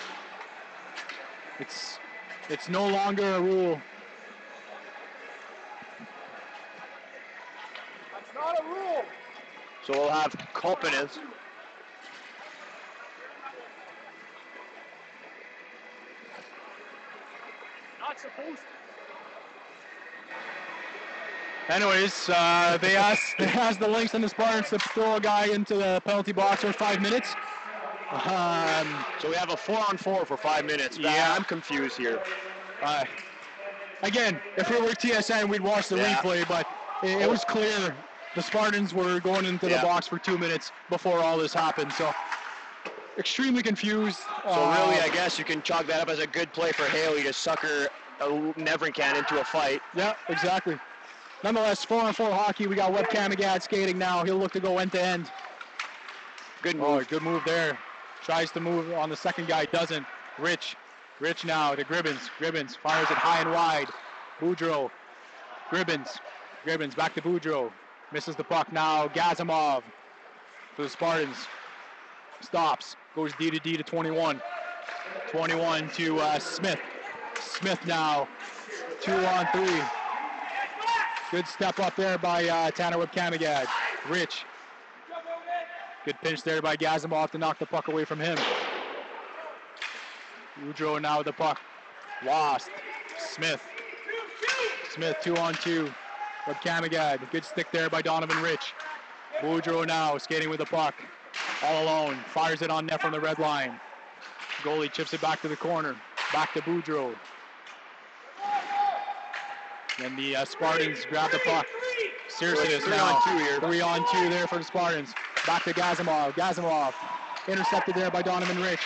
It's no longer a rule. That's not a rule. So we'll have Kolpinens. Not supposed to. Anyways, they asked the Lynx and the Spartans to throw a guy into the penalty box for 5 minutes. So we have a 4-on-4 for 5 minutes. Yeah. I'm confused here. Again, if we were TSN, we'd watch the replay, but it was clear the Spartans were going into the box for 2 minutes before all this happened. So extremely confused. So really, I guess you can chalk that up as a good play for Haley to sucker Neverincan into a fight. Yeah, exactly. Nonetheless, 4-on-4 hockey. We got Webb Camagad skating now. He'll look to go end to end. Good move. Oh, good move there. Tries to move on the second guy, doesn't. Rich now to Gribbins. Gribbins fires it high and wide. Boudreau. Gribbins back to Boudreau. Misses the puck now. Gazimov for the Spartans. Stops. Goes D to 21. 21 to Smith. Smith now. 2-on-3. Good step up there by Tanner Webb Camagad. Rich. Good pinch there by Gazimov to knock the puck away from him. Boudreau now with the puck. Lost. Smith 2-on-2. Webb Camagad. Good stick there by Donovan Rich. Boudreau now skating with the puck. All alone. Fires it on net from the red line. Goalie chips it back to the corner. Back to Boudreau. And the Spartans grab the puck. Searson now. 3-on-2 here. 3-on-2 there for the Spartans. Back to Gazimov. Gazimov intercepted there by Donovan Rich.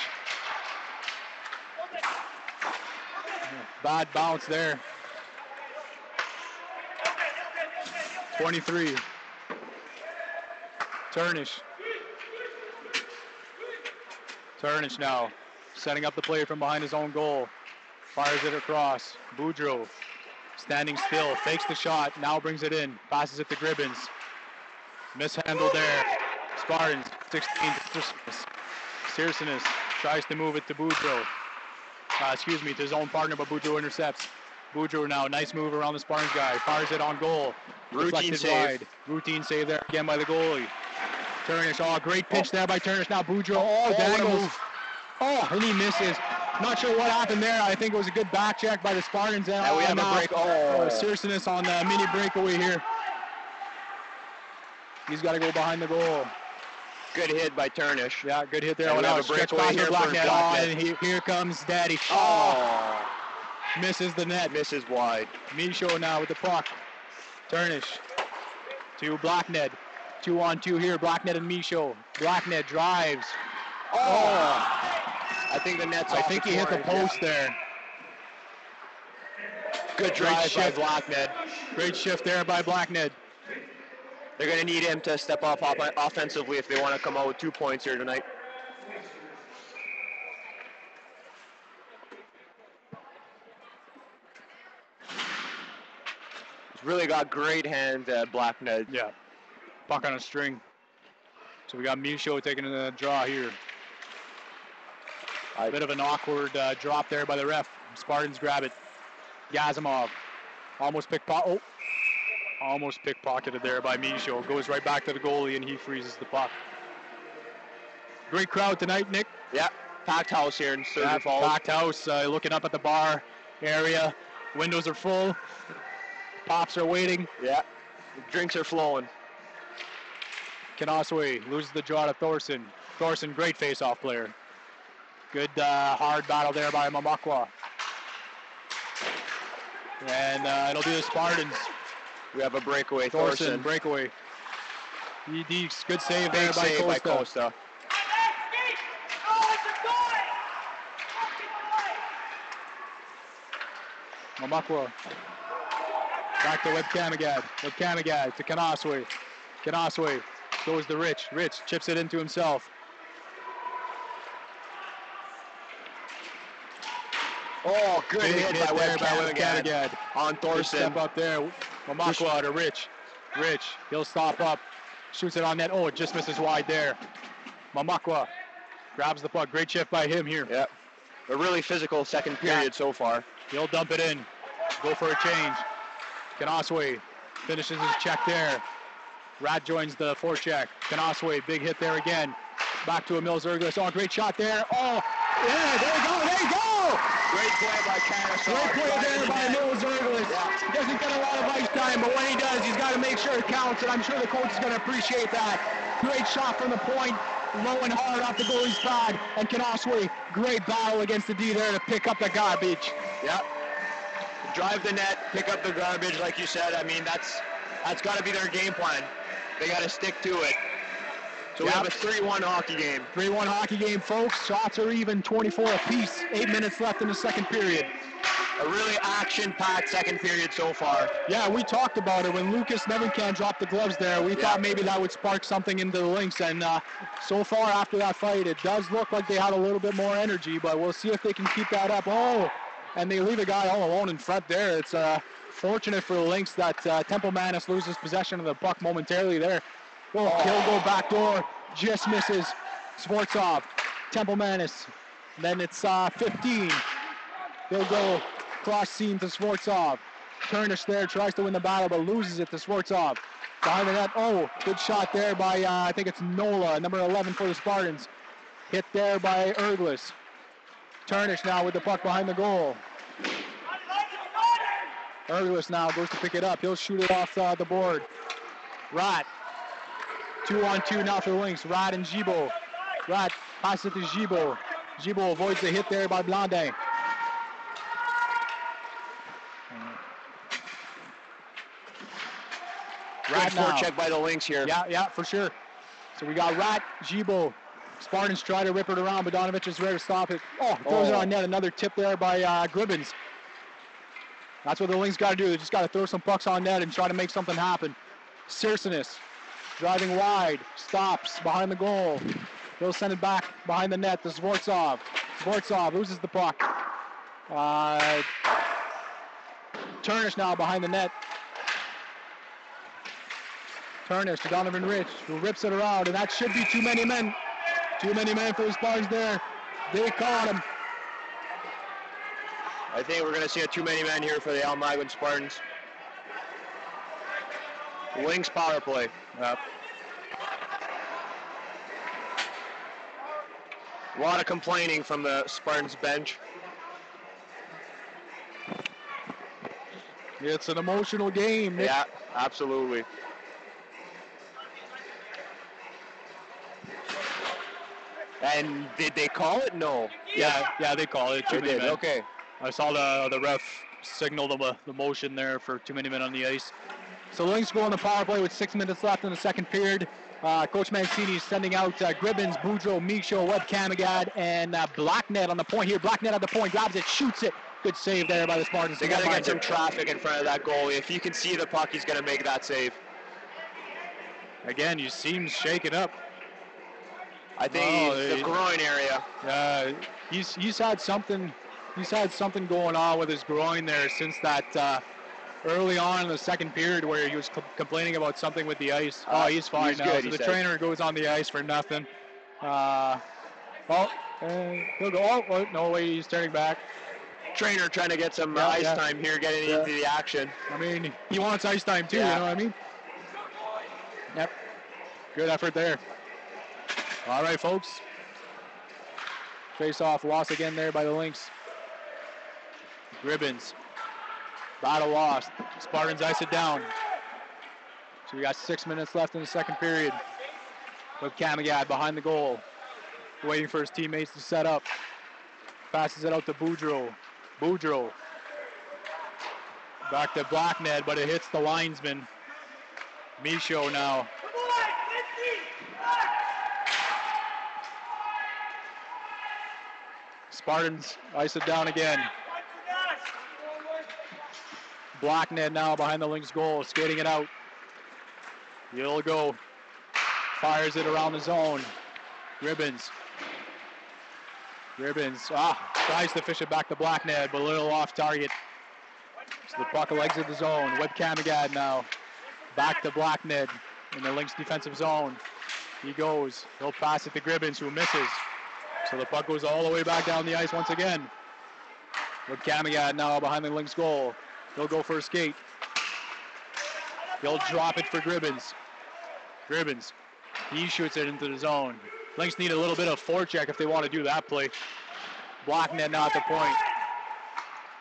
Bad bounce there. 23. Turnish now. Setting up the play from behind his own goal. Fires it across. Boudreau. Standing still. Fakes the shot. Now brings it in. Passes it to Gribbins. Mishandled there. Spartans. 16 to Searson tries to move it to Boudreau. To his own partner, but Boudreau intercepts. Boudreau now, nice move around the Spartans guy. Fires it on goal. Routine save. Wide. Routine save there again by the goalie. Turnish, great pitch there by Turnish. Now Boudreau, dangles. And he misses. Not sure what happened there. I think it was a good back check by the Spartans. And we have a break. Searson on the mini breakaway here. He's got to go behind the goal. Good hit by Turnish. Yeah, good hit there. And we have a breakaway here for Blackhead. And here comes Daddy. Misses the net. Misses wide. Michaud now with the puck. Turnish to Blackned. 2-on-2 here. Blackned and Michaud. Blackned drives. I think the net's off. I think he hit the post there. Good drive by Blackned. Great shift there by Blackned. They're going to need him to step up offensively if they want to come out with 2 points here tonight. He's really got great hands, Blackned. Yeah. Puck on a string. So we got Michaud taking a draw here. A bit of an awkward drop there by the ref. Spartans grab it. Gazimov. Almost pickpocketed there by Michaud. Goes right back to the goalie and he freezes the puck. Great crowd tonight, Nick. Yeah, packed house here in Sturgeon Falls. Packed house. Looking up at the bar area. Windows are full. Pops are waiting. Yeah, the drinks are flowing. Kanaswe loses the draw to Thorson. Thorson, great face-off player. Good hard battle there by Mamakwa. And it'll be the Spartans. We have a breakaway. Thorson breakaway. Deeks, good save there by Costa. Mamakwa. Back to Webb Camagad. Webb Camagad to Kanaswe. Kanaswe goes to Rich. Rich chips it into himself. Good hit by Webb Camagad on Thorson. Step up there. Mamakwa to Rich. Rich, he'll stop up. Shoots it on net. It just misses wide there. Mamakwa grabs the puck. Great shift by him here. Yeah. A really physical second period so far. He'll dump it in. Go for a change. Kanaswe finishes his check there. Rat joins the forecheck. Kanaswe, big hit there again. Back to Emil Zerglis. Great shot there. Yeah, there you go. Great play by Kennesaw. Great play there by Noel Zerglis. Yeah. He doesn't get a lot of ice time, but when he does, he's got to make sure it counts, and I'm sure the coach is going to appreciate that. Great shot from the point, low and hard off the goalie's pad, and Kanawsway, great battle against the D there to pick up the garbage. Yep. Drive the net, pick up the garbage, like you said. I mean, that's got to be their game plan. They got to stick to it. So we have a 3-1 hockey game. 3-1 hockey game, folks. Shots are even, 24 apiece. 8 minutes left in the second period. A really action-packed second period so far. Yeah, we talked about it. When Lucas Nevenkamp dropped the gloves there, we thought maybe that would spark something into the Lynx. And so far after that fight, it does look like they had a little bit more energy, but we'll see if they can keep that up. Oh, and they leave a guy all alone in front there. It's fortunate for the Lynx that Temple Manis loses possession of the puck momentarily there. Oh, he'll go back door, just misses. Svortsov, Temple Manis. Then it's 15. They'll go cross seam to Svortsov. Turnish there, tries to win the battle, but loses it to Svortsov. Behind the net, oh, good shot there by, I think it's Nola, number 11 for the Spartans. Hit there by Erglis. Turnish now with the puck behind the goal. Erglis now goes to pick it up. He'll shoot it off the board. Rat. 2-on-2 now for the Lynx. Rat and Gibault. Rat passes it to Gibault. Gibault avoids the hit there by Blondin. Good forecheck by the Lynx here. Yeah, for sure. So we got Rat, Gibault. Spartans try to rip it around, but Donovich is ready to stop it. Oh, throws it on net. Another tip there by Gribbins. That's what the Lynx got to do. They just got to throw some pucks on net and try to make something happen. Sirsenis driving wide, stops behind the goal. He'll send it back behind the net to Svortsov. Svortsov loses the puck. Turnish now behind the net. Turnish to Donovan Rich, who rips it around, and that should be too many men. Too many men for the Spartans there. They caught him. I think we're going to see too many men here for the Almaguin Spartans. Lynx power play. Yep. A lot of complaining from the Spartans bench. It's an emotional game, Nick. Yeah, absolutely. And did they call it? No. Yeah, they call it. Too many men. Okay. I saw the ref signal the motion there for too many men on the ice. So Lynx go on the power play with 6 minutes left in the second period. Coach Mancini is sending out Gribbins, Boudreau, Michaud, Webb Kamagad, and Blacknet on the point here. Blacknet at the point, grabs it, shoots it. Good save there by the Spartans. They got to get some traffic in front of that goalie. If you can see the puck, he's going to make that save. Again, you see him shaking up. I think the groin area. He's had something going on with his groin there since that early on in the second period where he was complaining about something with the ice. He's fine now. Good, so the trainer goes on the ice for nothing. He'll go. Oh, no way, he's turning back. Trainer trying to get some ice time here, getting into the action. I mean, he wants ice time too, you know what I mean? Yep. Good effort there. All right, folks. Face-off loss again there by the Lynx. Gribbins. Battle lost. Spartans ice it down. So we got 6 minutes left in the second period. With Kamagad behind the goal. Waiting for his teammates to set up. Passes it out to Boudreau. Boudreau. Back to Blacknet, but it hits the linesman. Michaud now. Spartans ice it down again. Blacknet now behind the Lynx goal, skating it out. He'll go. Fires it around the zone. Gribbins. Tries to fish it back to Blacknet, but a little off target. So the puck exits the zone. Webb Kamagad now. Back to Blacknet in the Lynx defensive zone. He goes. He'll pass it to Gribbins, who misses. So the puck goes all the way back down the ice once again. With Kamagad now behind the Lynx goal. He'll go for a skate. He'll drop it for Gribbins. Gribbins. He shoots it into the zone. Lynx need a little bit of forecheck if they want to do that play. Blackned now at the point.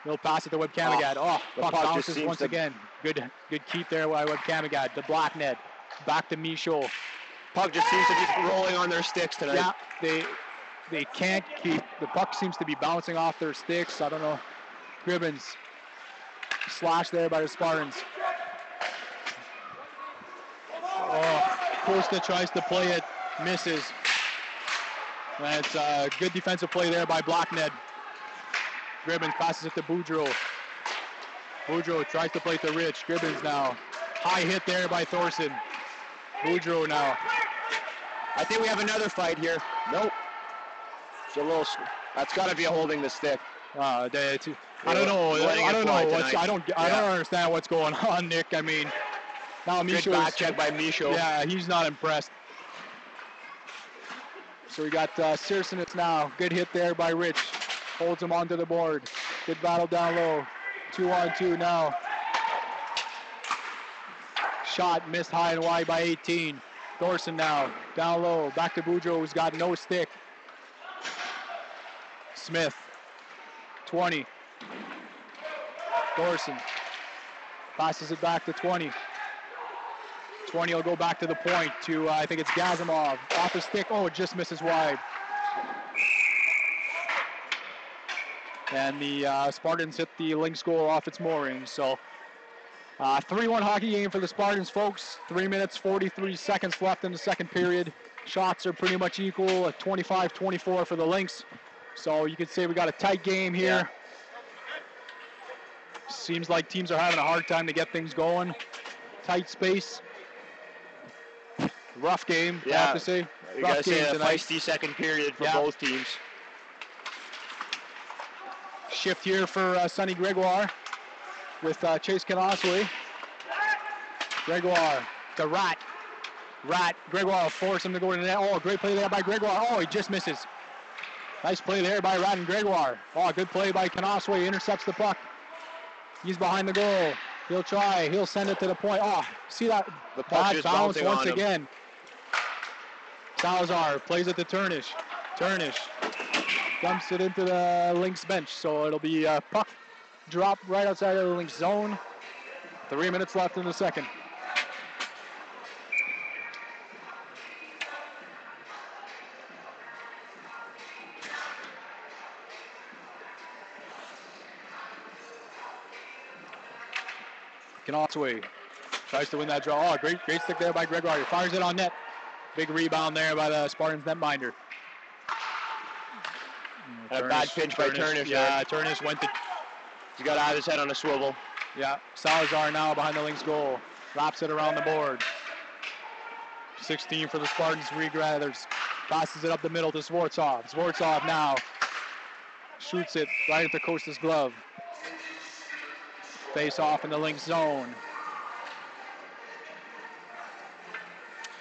He'll pass it to Webkamagad. The puck puck just bounces seems once to- again. Good keep there by Webkamagad. To Blackned. Back to Michaud. Puck just seems to be rolling on their sticks tonight. Yeah, they can't keep, the puck seems to be bouncing off their sticks. I don't know. Gribbins slashed there by the Spartans. Costa tries to play it, misses. That's a good defensive play there by Blackned. Gribbins passes it to Boudreau. Boudreau tries to play it to Rich. Gribbins now. High hit there by Thorson. Boudreau now. I think we have another fight here. Nope. It's a little. That's got to be a holding the stick. I don't know. I don't know. I don't understand what's going on, Nick. I mean, now Good Michaud back check by Michaud. Yeah, he's not impressed. So we got Searsonis now. Good hit there by Rich. Holds him onto the board. Good battle down low. 2-on-2 now. Shot missed high and wide by 18. Thorson now. Down low. Back to Boudreau, who's got no stick. Smith. 20. Thorson. Passes it back to 20. 20 will go back to the point to, I think it's Gazimov. Off the stick. Oh, it just misses wide. And the Spartans hit the Lynx goal off its moorings. So 3-1 hockey game for the Spartans, folks. 3 minutes, 43 seconds left in the second period. Shots are pretty much equal at 25-24 for the Lynx. So you could say we got a tight game here. Yeah. Seems like teams are having a hard time to get things going. Tight space. Rough game, I have to say. You Rough got to say a tonight. feisty second period for both teams. Shift here for Sonny Gregoire with Chase Canasway. Gregoire to Rat. Gregoire will force him to go to the net. Oh, great play there by Gregoire. Oh, he just misses. Nice play there by Rat and Gregoire. Oh, good play by Canasway. Intercepts the puck. He's behind the goal. He'll try. He'll send it to the point. Oh, see that? The puck just bounce bouncing once on him. again. Salazar plays it to Turnish. Turnish dumps it into the Lynx bench. So it'll be a puck drop right outside of the Lynx zone. 3 minutes left in the second. Canasway tries to win that draw. Oh, great stick there by Gregoire. Fires it on net. Big rebound there by the Spartans netminder. A bad pinch by Turnish. Yeah, Turnish went to... He's got to have his head on a swivel. Yeah, Salazar now behind the Lynx goal. Wraps it around the board. 16 for the Spartans regathers. Passes it up the middle to Zvortsov. Zvortsov now shoots it right into Costa's glove. Face off in the Lynx zone.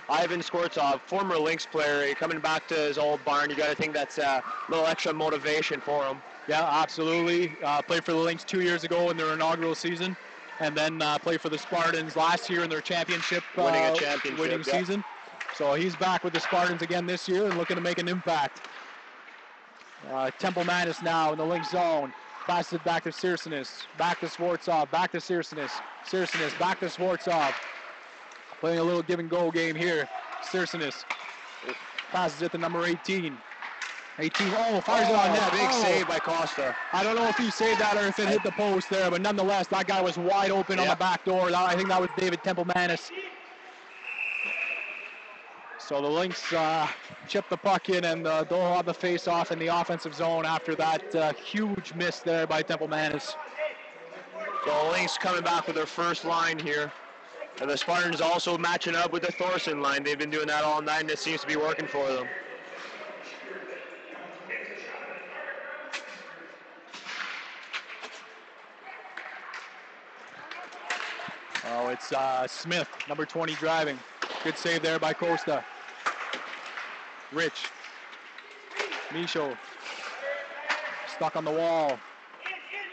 Ivan Skvortsov, former Lynx player, coming back to his old barn. You got to think that's a little extra motivation for him. Yeah, absolutely. Played for the Lynx 2 years ago in their inaugural season, and then played for the Spartans last year in their championship, winning season. So he's back with the Spartans again this year and looking to make an impact. Temple Manis now in the Lynx zone. Passes it back to Searsonis. Back to Zvortsov. Back to Searsonis. Searsonis back to Zvortsov. Playing a little give and go game here. Searsonis passes it to number 18. 18, fires it on net. Big save by Costa. I don't know if he saved that or if it hit the post there, but nonetheless, that guy was wide open on the back door. I think that was David Temple-Manis. So the Lynx chipped the puck in, and they'll have the face-off in the offensive zone after that huge miss there by Temple-Manis. So the Lynx coming back with their first line here. And the Spartans also matching up with the Thorson line. They've been doing that all night, and it seems to be working for them. Oh, it's Smith, number 20, driving. Good save there by Costa. Rich. Michaud. Stuck on the wall.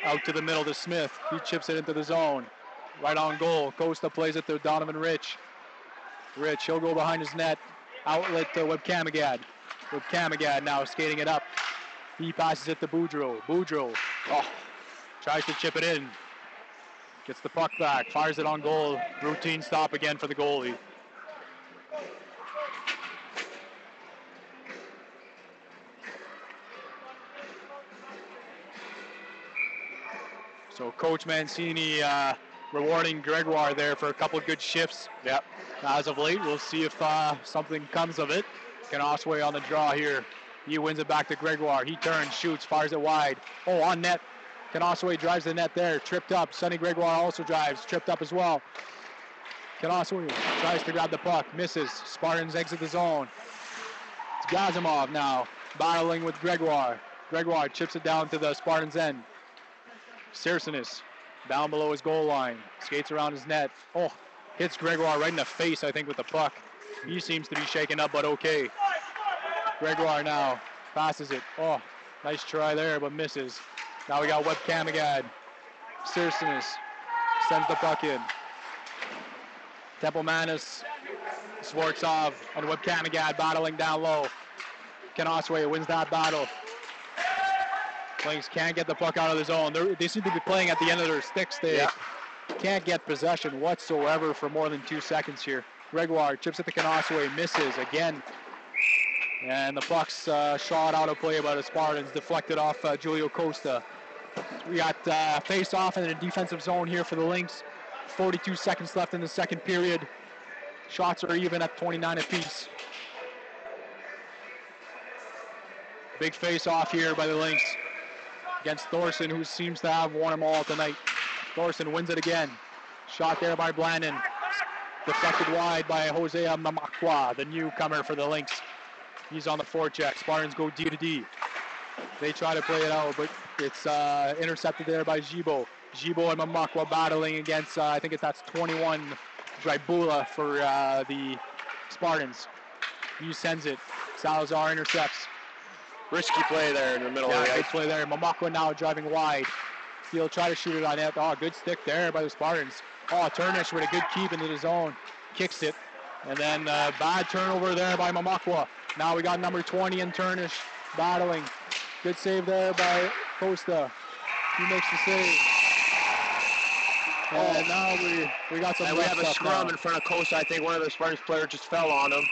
Out to the middle to Smith. He chips it into the zone. Right on goal. Costa plays it to Donovan Rich. Rich, he'll go behind his net. Outlet to Webkamagad. Webkamagad now skating it up. He passes it to Boudreau. Boudreau tries to chip it in. Gets the puck back, fires it on goal. Routine stop again for the goalie. So Coach Mancini rewarding Gregoire there for a couple of good shifts. Yep. As of late, we'll see if something comes of it. Osway on the draw here. He wins it back to Gregoire. He turns, shoots, fires it wide. Oh, on net. Osway drives the net there. Tripped up. Sonny Gregoire also drives. Tripped up as well. Osway tries to grab the puck. Misses. Spartans exit the zone. It's Gazimov now battling with Gregoire. Gregoire chips it down to the Spartans' end. Sirsenis down below his goal line. Skates around his net. Oh, hits Gregoire right in the face, I think, with the puck. He seems to be shaken up, but okay. Gregoire now passes it. Oh, nice try there, but misses. Now we got Webkamagad. Sirsenis sends the puck in. Templemanis, Swartzov, and Webkamagad battling down low. Osway wins that battle. Lynx can't get the puck out of the zone. They seem to be playing at the end of their sticks. They can't get possession whatsoever for more than 2 seconds here. Gregoire chips it to Osway, misses again. And the puck's shot out of play by the Spartans, deflected off Julio Costa. We got face-off in the defensive zone here for the Lynx. 42 seconds left in the second period. Shots are even at 29 apiece. Big face-off here by the Lynx against Thorson, who seems to have won them all tonight. Thorson wins it again. Shot there by Blandon. Deflected wide by Jose Mamakwa, the newcomer for the Lynx. He's on the forecheck. Spartans go D to D. They try to play it out, but it's intercepted there by Gibo. Gibo and Mamakwa battling against, I think that's 21, Drybula for the Spartans. He sends it. Salazar intercepts. Risky play there in the middle of the ice. Good play there. Mamakwa now driving wide. He'll try to shoot it on net. Oh, good stick there by the Spartans. Oh, Turnish with a good keep into the zone. Kicks it. And then bad turnover there by Mamakwa. Now we got number 20 in Turnish battling. Good save there by Costa. He makes the save. And now we got some. And we have a scrum in front of Costa. I think one of the Spartans players just fell on him.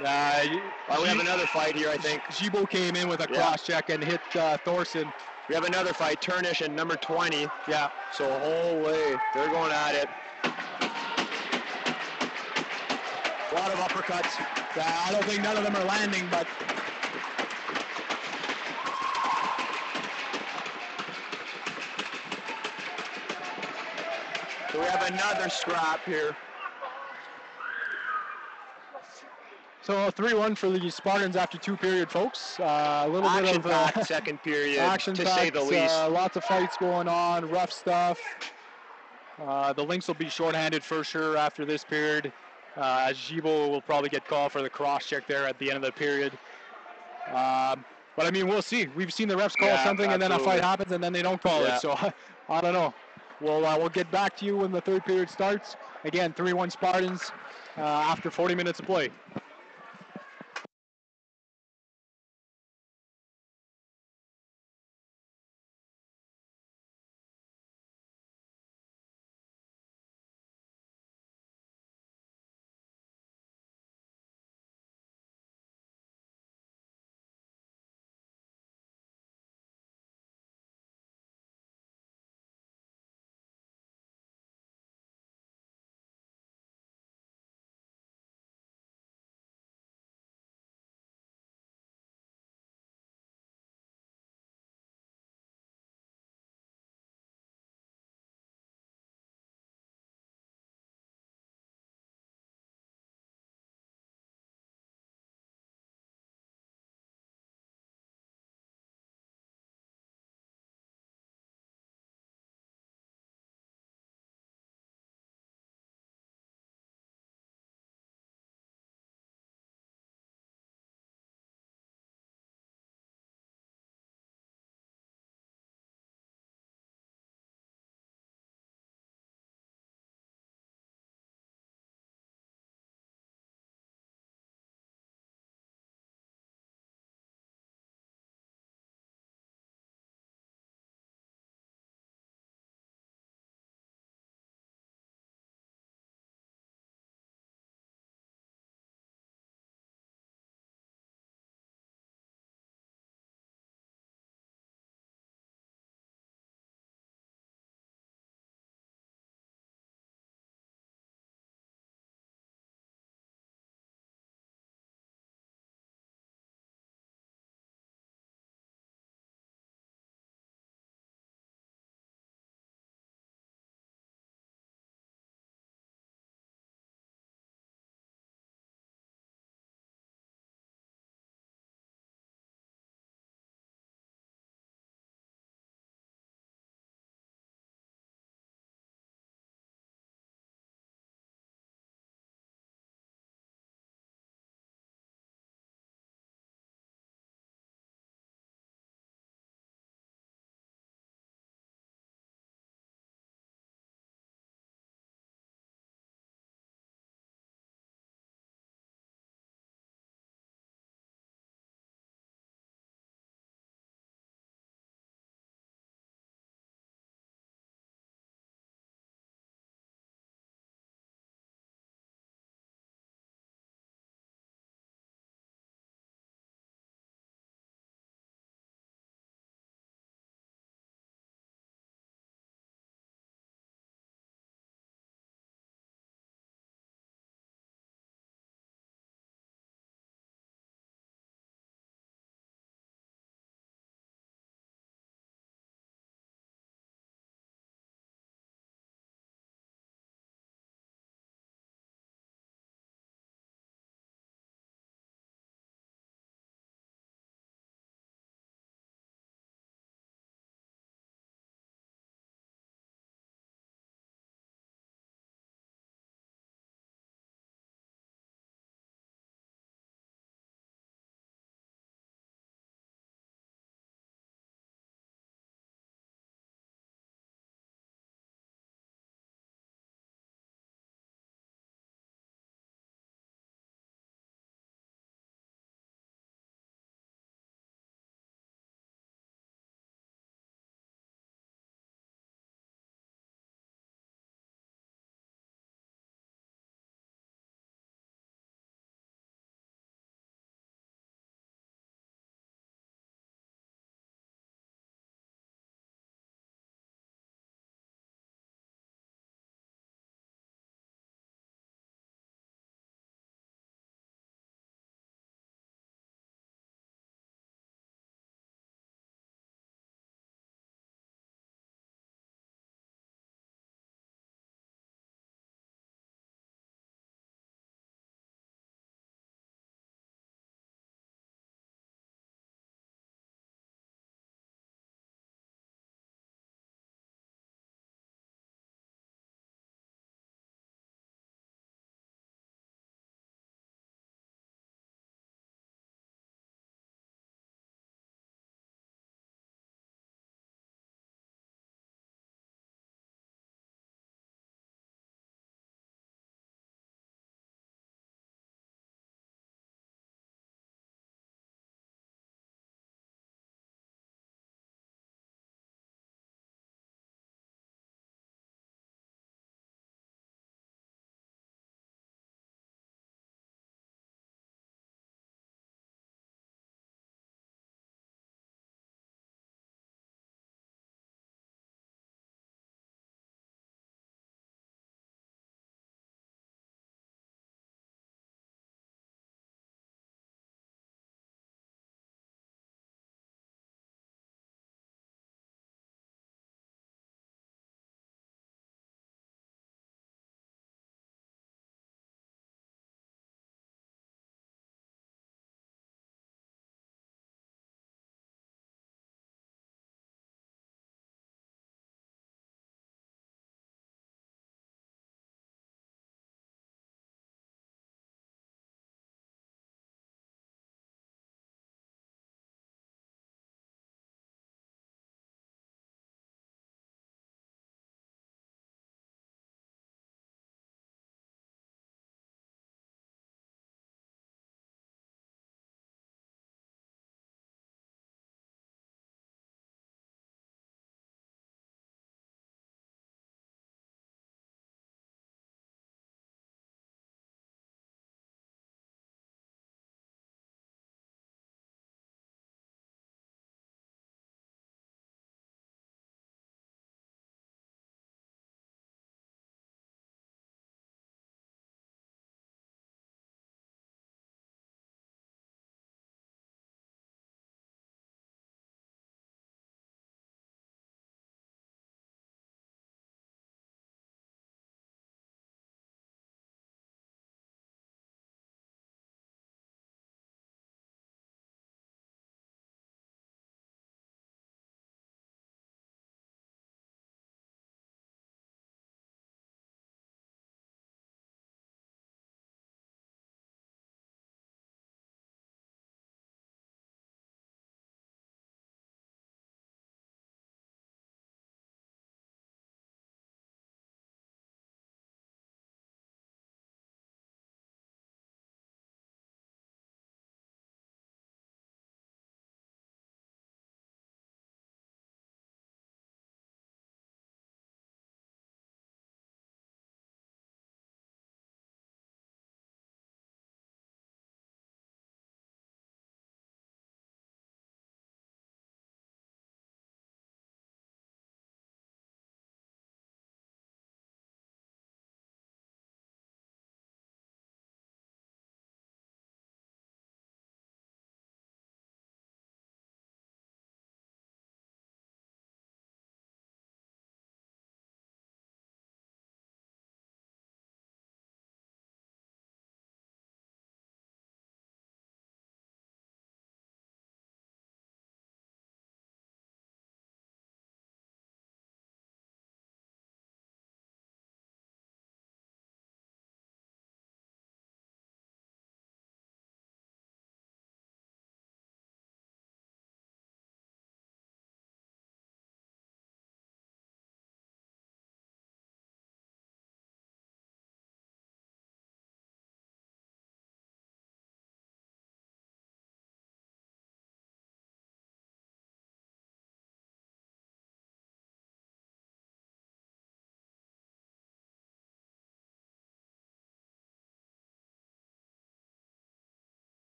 We have another fight here, I think. Gibo came in with a cross check and hit Thorson. We have another fight, Turnish and number 20. Yeah. So whole way, they're going at it. A lot of uppercuts. I don't think none of them are landing, but so we have another scrap here. So 3-1 for the Spartans after 2 period, folks. A little bit of second period, action to say the least. Lots of fights going on, rough stuff. The Lynx will be shorthanded for sure after this period. As Gibo will probably get called for the cross check there at the end of the period. But I mean, we'll see. We've seen the refs call something, and then a fight happens, and then they don't call it. So I don't know. We'll get back to you when the third period starts. Again, 3-1 Spartans after 40 minutes of play.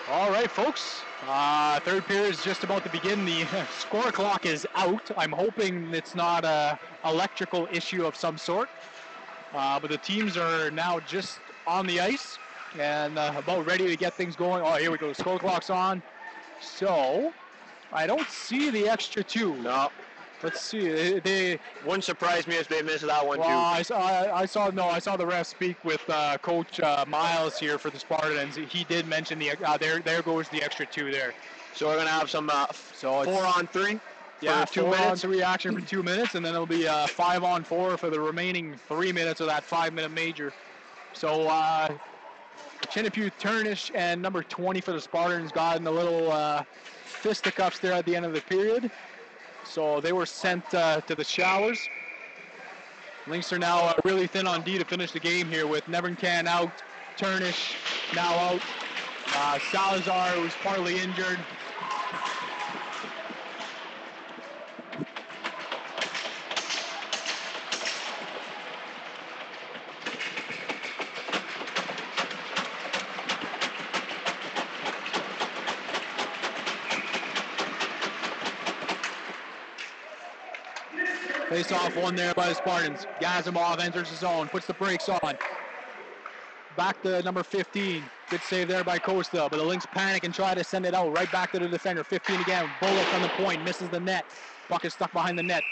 All right, folks. Third period is just about to begin. The score clock is out. I'm hoping it's not a electrical issue of some sort. But the teams are now just on the ice and about ready to get things going. Oh, here we go. The score clock's on. So I don't see the extra two. No. Let's see. They wouldn't surprise me if they missed that one too. I saw the ref speak with Coach Miles here for the Spartans. He did mention the there goes the extra two there. So we're gonna have some 4-on-3. Yeah, 2 minutes. 4-on-3 action for 2 minutes, and then it'll be 5-on-4 for the remaining 3 minutes of that 5-minute major. So Chinapue Turnish and number 20 for the Spartans got in a little fisticuffs there at the end of the period. So they were sent to the showers. Lynx are now really thin on D to finish the game here with Nevercan out, Turnish now out, Salazar, who's partly injured. Face off one there by the Spartans. Gazimov enters the zone, puts the brakes on. Back to number 15. Good save there by Costa, but the Lynx panic and try to send it out right back to the defender. 15 again, bullet from the point, misses the net. Puck is stuck behind the net.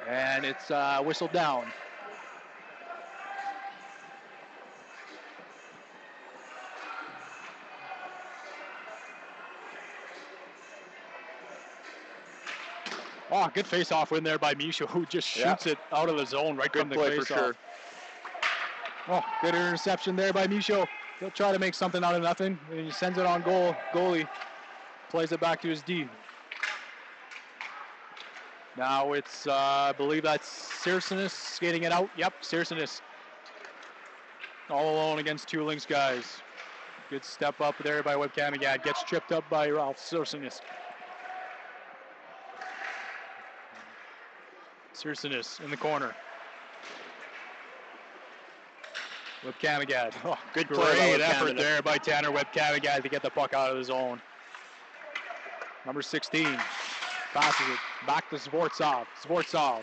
And it's whistled down. Oh, good face-off win there by Misho, who just shoots it out of the zone right from the face-off. Sure. Oh, good interception there by Misho. He'll try to make something out of nothing, and he sends it on goal. Goalie plays it back to his D. Now it's, I believe that's Sirsenis skating it out. Yep, Sirsenis. All alone against two Lynx guys. Good step up there by Webb Kamagad. Gets tripped up by Ralph Sirsenis. Sirsenis in the corner. Webb Kamagad. Oh, good great effort there by Tanner Webb Kamagad to get the puck out of the zone. Number 16 passes it back to Zvortsov. Zvortsov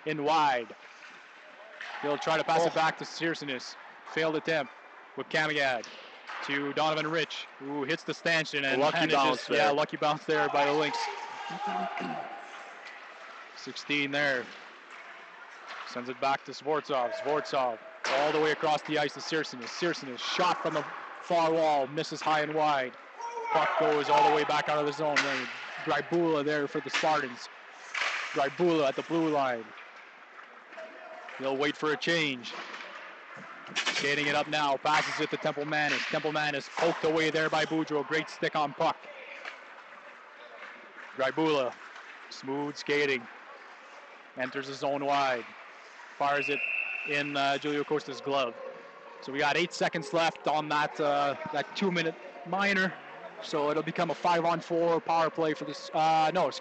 in wide. He'll try to pass it back to Sirsenis. Failed attempt. Webb Kamagad to Donovan Rich, who hits the stanchion and lucky bounce there by the Lynx. 16 there. Sends it back to Zvortsov. Zvortsov all the way across the ice to Sirsenis. Sirsenis shot from the far wall, misses high and wide. Puck goes all the way back out of the zone. Grybula there for the Spartans. Grybula at the blue line. He'll wait for a change. Skating it up now, passes it to Temple Manis. Temple Manis poked away there by Boudreau. Great stick on puck. Grybula, smooth skating. Enters the zone wide. Fires it in Julio Costa's glove. So we got 8 seconds left on that 2-minute minor. So it'll become a 5-on-4 power play for this. It'll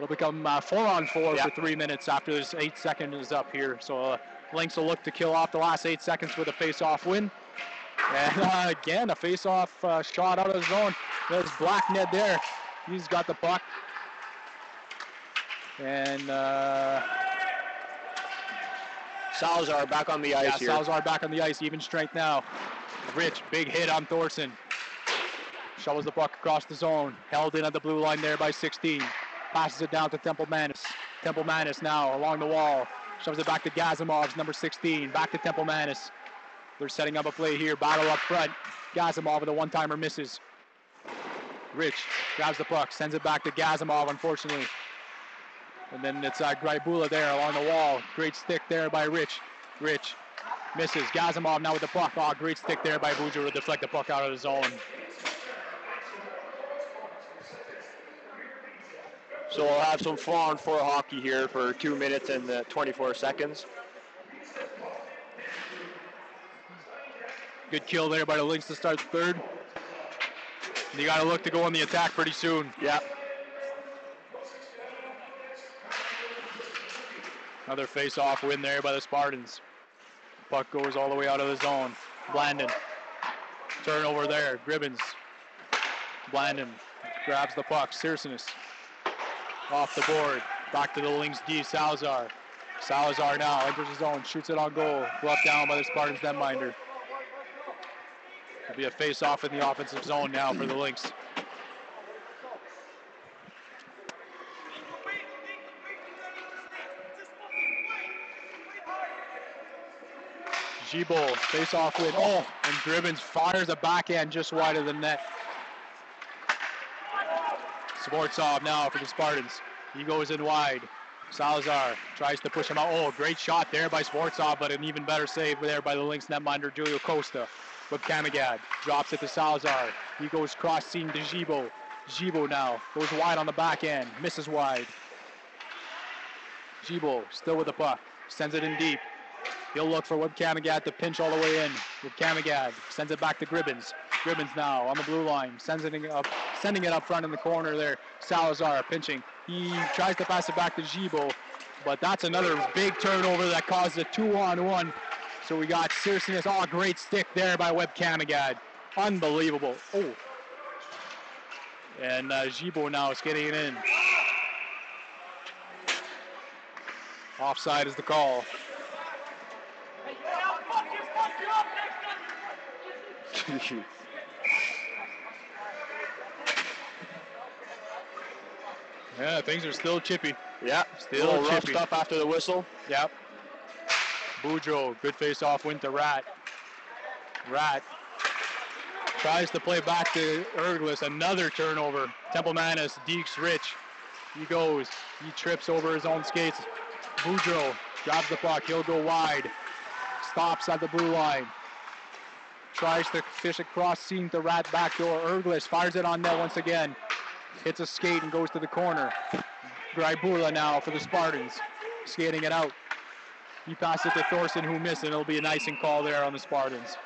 become 4-on-4 for 3 minutes after this 8 seconds is up here. So Lynx will look to kill off the last 8 seconds with a face-off win. And again, a face-off shot out of the zone. There's Blackned there. He's got the puck. And Salazar back on the ice here. Salazar back on the ice, even strength now. Rich, big hit on Thorson. Shovels the puck across the zone. Held in at the blue line there by 16. Passes it down to Temple Manis. Temple Manis now along the wall. Shoves it back to Gazimov's number 16. Back to Temple Manis. They're setting up a play here. Battle up front. Gazimov with a one-timer misses. Rich grabs the puck, sends it back to Gazimov, unfortunately. And then it's Grybula there along the wall. Great stick there by Rich. Rich misses. Gazimov now with the puck. Oh, great stick there by Boudreau to deflect the puck out of the zone. So we'll have some 4-on-4 hockey here for 2 minutes and 24 seconds. Good kill there by the Lynx to start the third. And you got to look to go on the attack pretty soon. Yeah. Another face-off win there by the Spartans. Puck goes all the way out of the zone. Blandon Turnover there. Gribbins. Blandon grabs the puck. Sirsenis off the board. Back to the Lynx D. Salazar. Salazar now enters his zone. Shoots it on goal. Bluffed down by the Spartans netminder. It'll be a face-off in the offensive zone now for the Lynx. Gibo, face-off win. Oh, and Gribbins fires a backhand just wide of the net. Sportsov now for the Spartans. He goes in wide. Salazar tries to push him out. Oh, great shot there by Sportsov, but an even better save there by the Lynx netminder, Julio Costa. With Kamagad, drops it to Salazar. He goes cross-seam to Gibo. Gibo now goes wide on the back end, misses wide. Gibo still with the puck, sends it in deep. He'll look for Kamagad to pinch all the way in. With Kamagad, sends it back to Gribbins. Gribbins now on the blue line, sending it up front in the corner there. Salazar pinching. He tries to pass it back to Gibo, but that's another big turnover that caused a 2-on-1. So we got Sirsenis. Oh, great stick there by Webb Kamagad. Unbelievable. Oh. And Gibo now is getting it in. Offside is the call. Yeah, things are still chippy. Yeah, still rough chippy stuff after the whistle. Yep. Boudreau, good face-off win to Rat. Rat tries to play back to Erglis. Another turnover. Temple Manis, Deeks, Rich. He goes. He trips over his own skates. Boudreau grabs the puck. He'll go wide. Stops at the blue line. Tries to fish across seam to Rat backdoor. Erglis fires it on net once again. Hits a skate and goes to the corner. Graibula now for the Spartans. Skating it out. He passes it to Thorson, who missed it. It'll be an icing call there on the Spartans.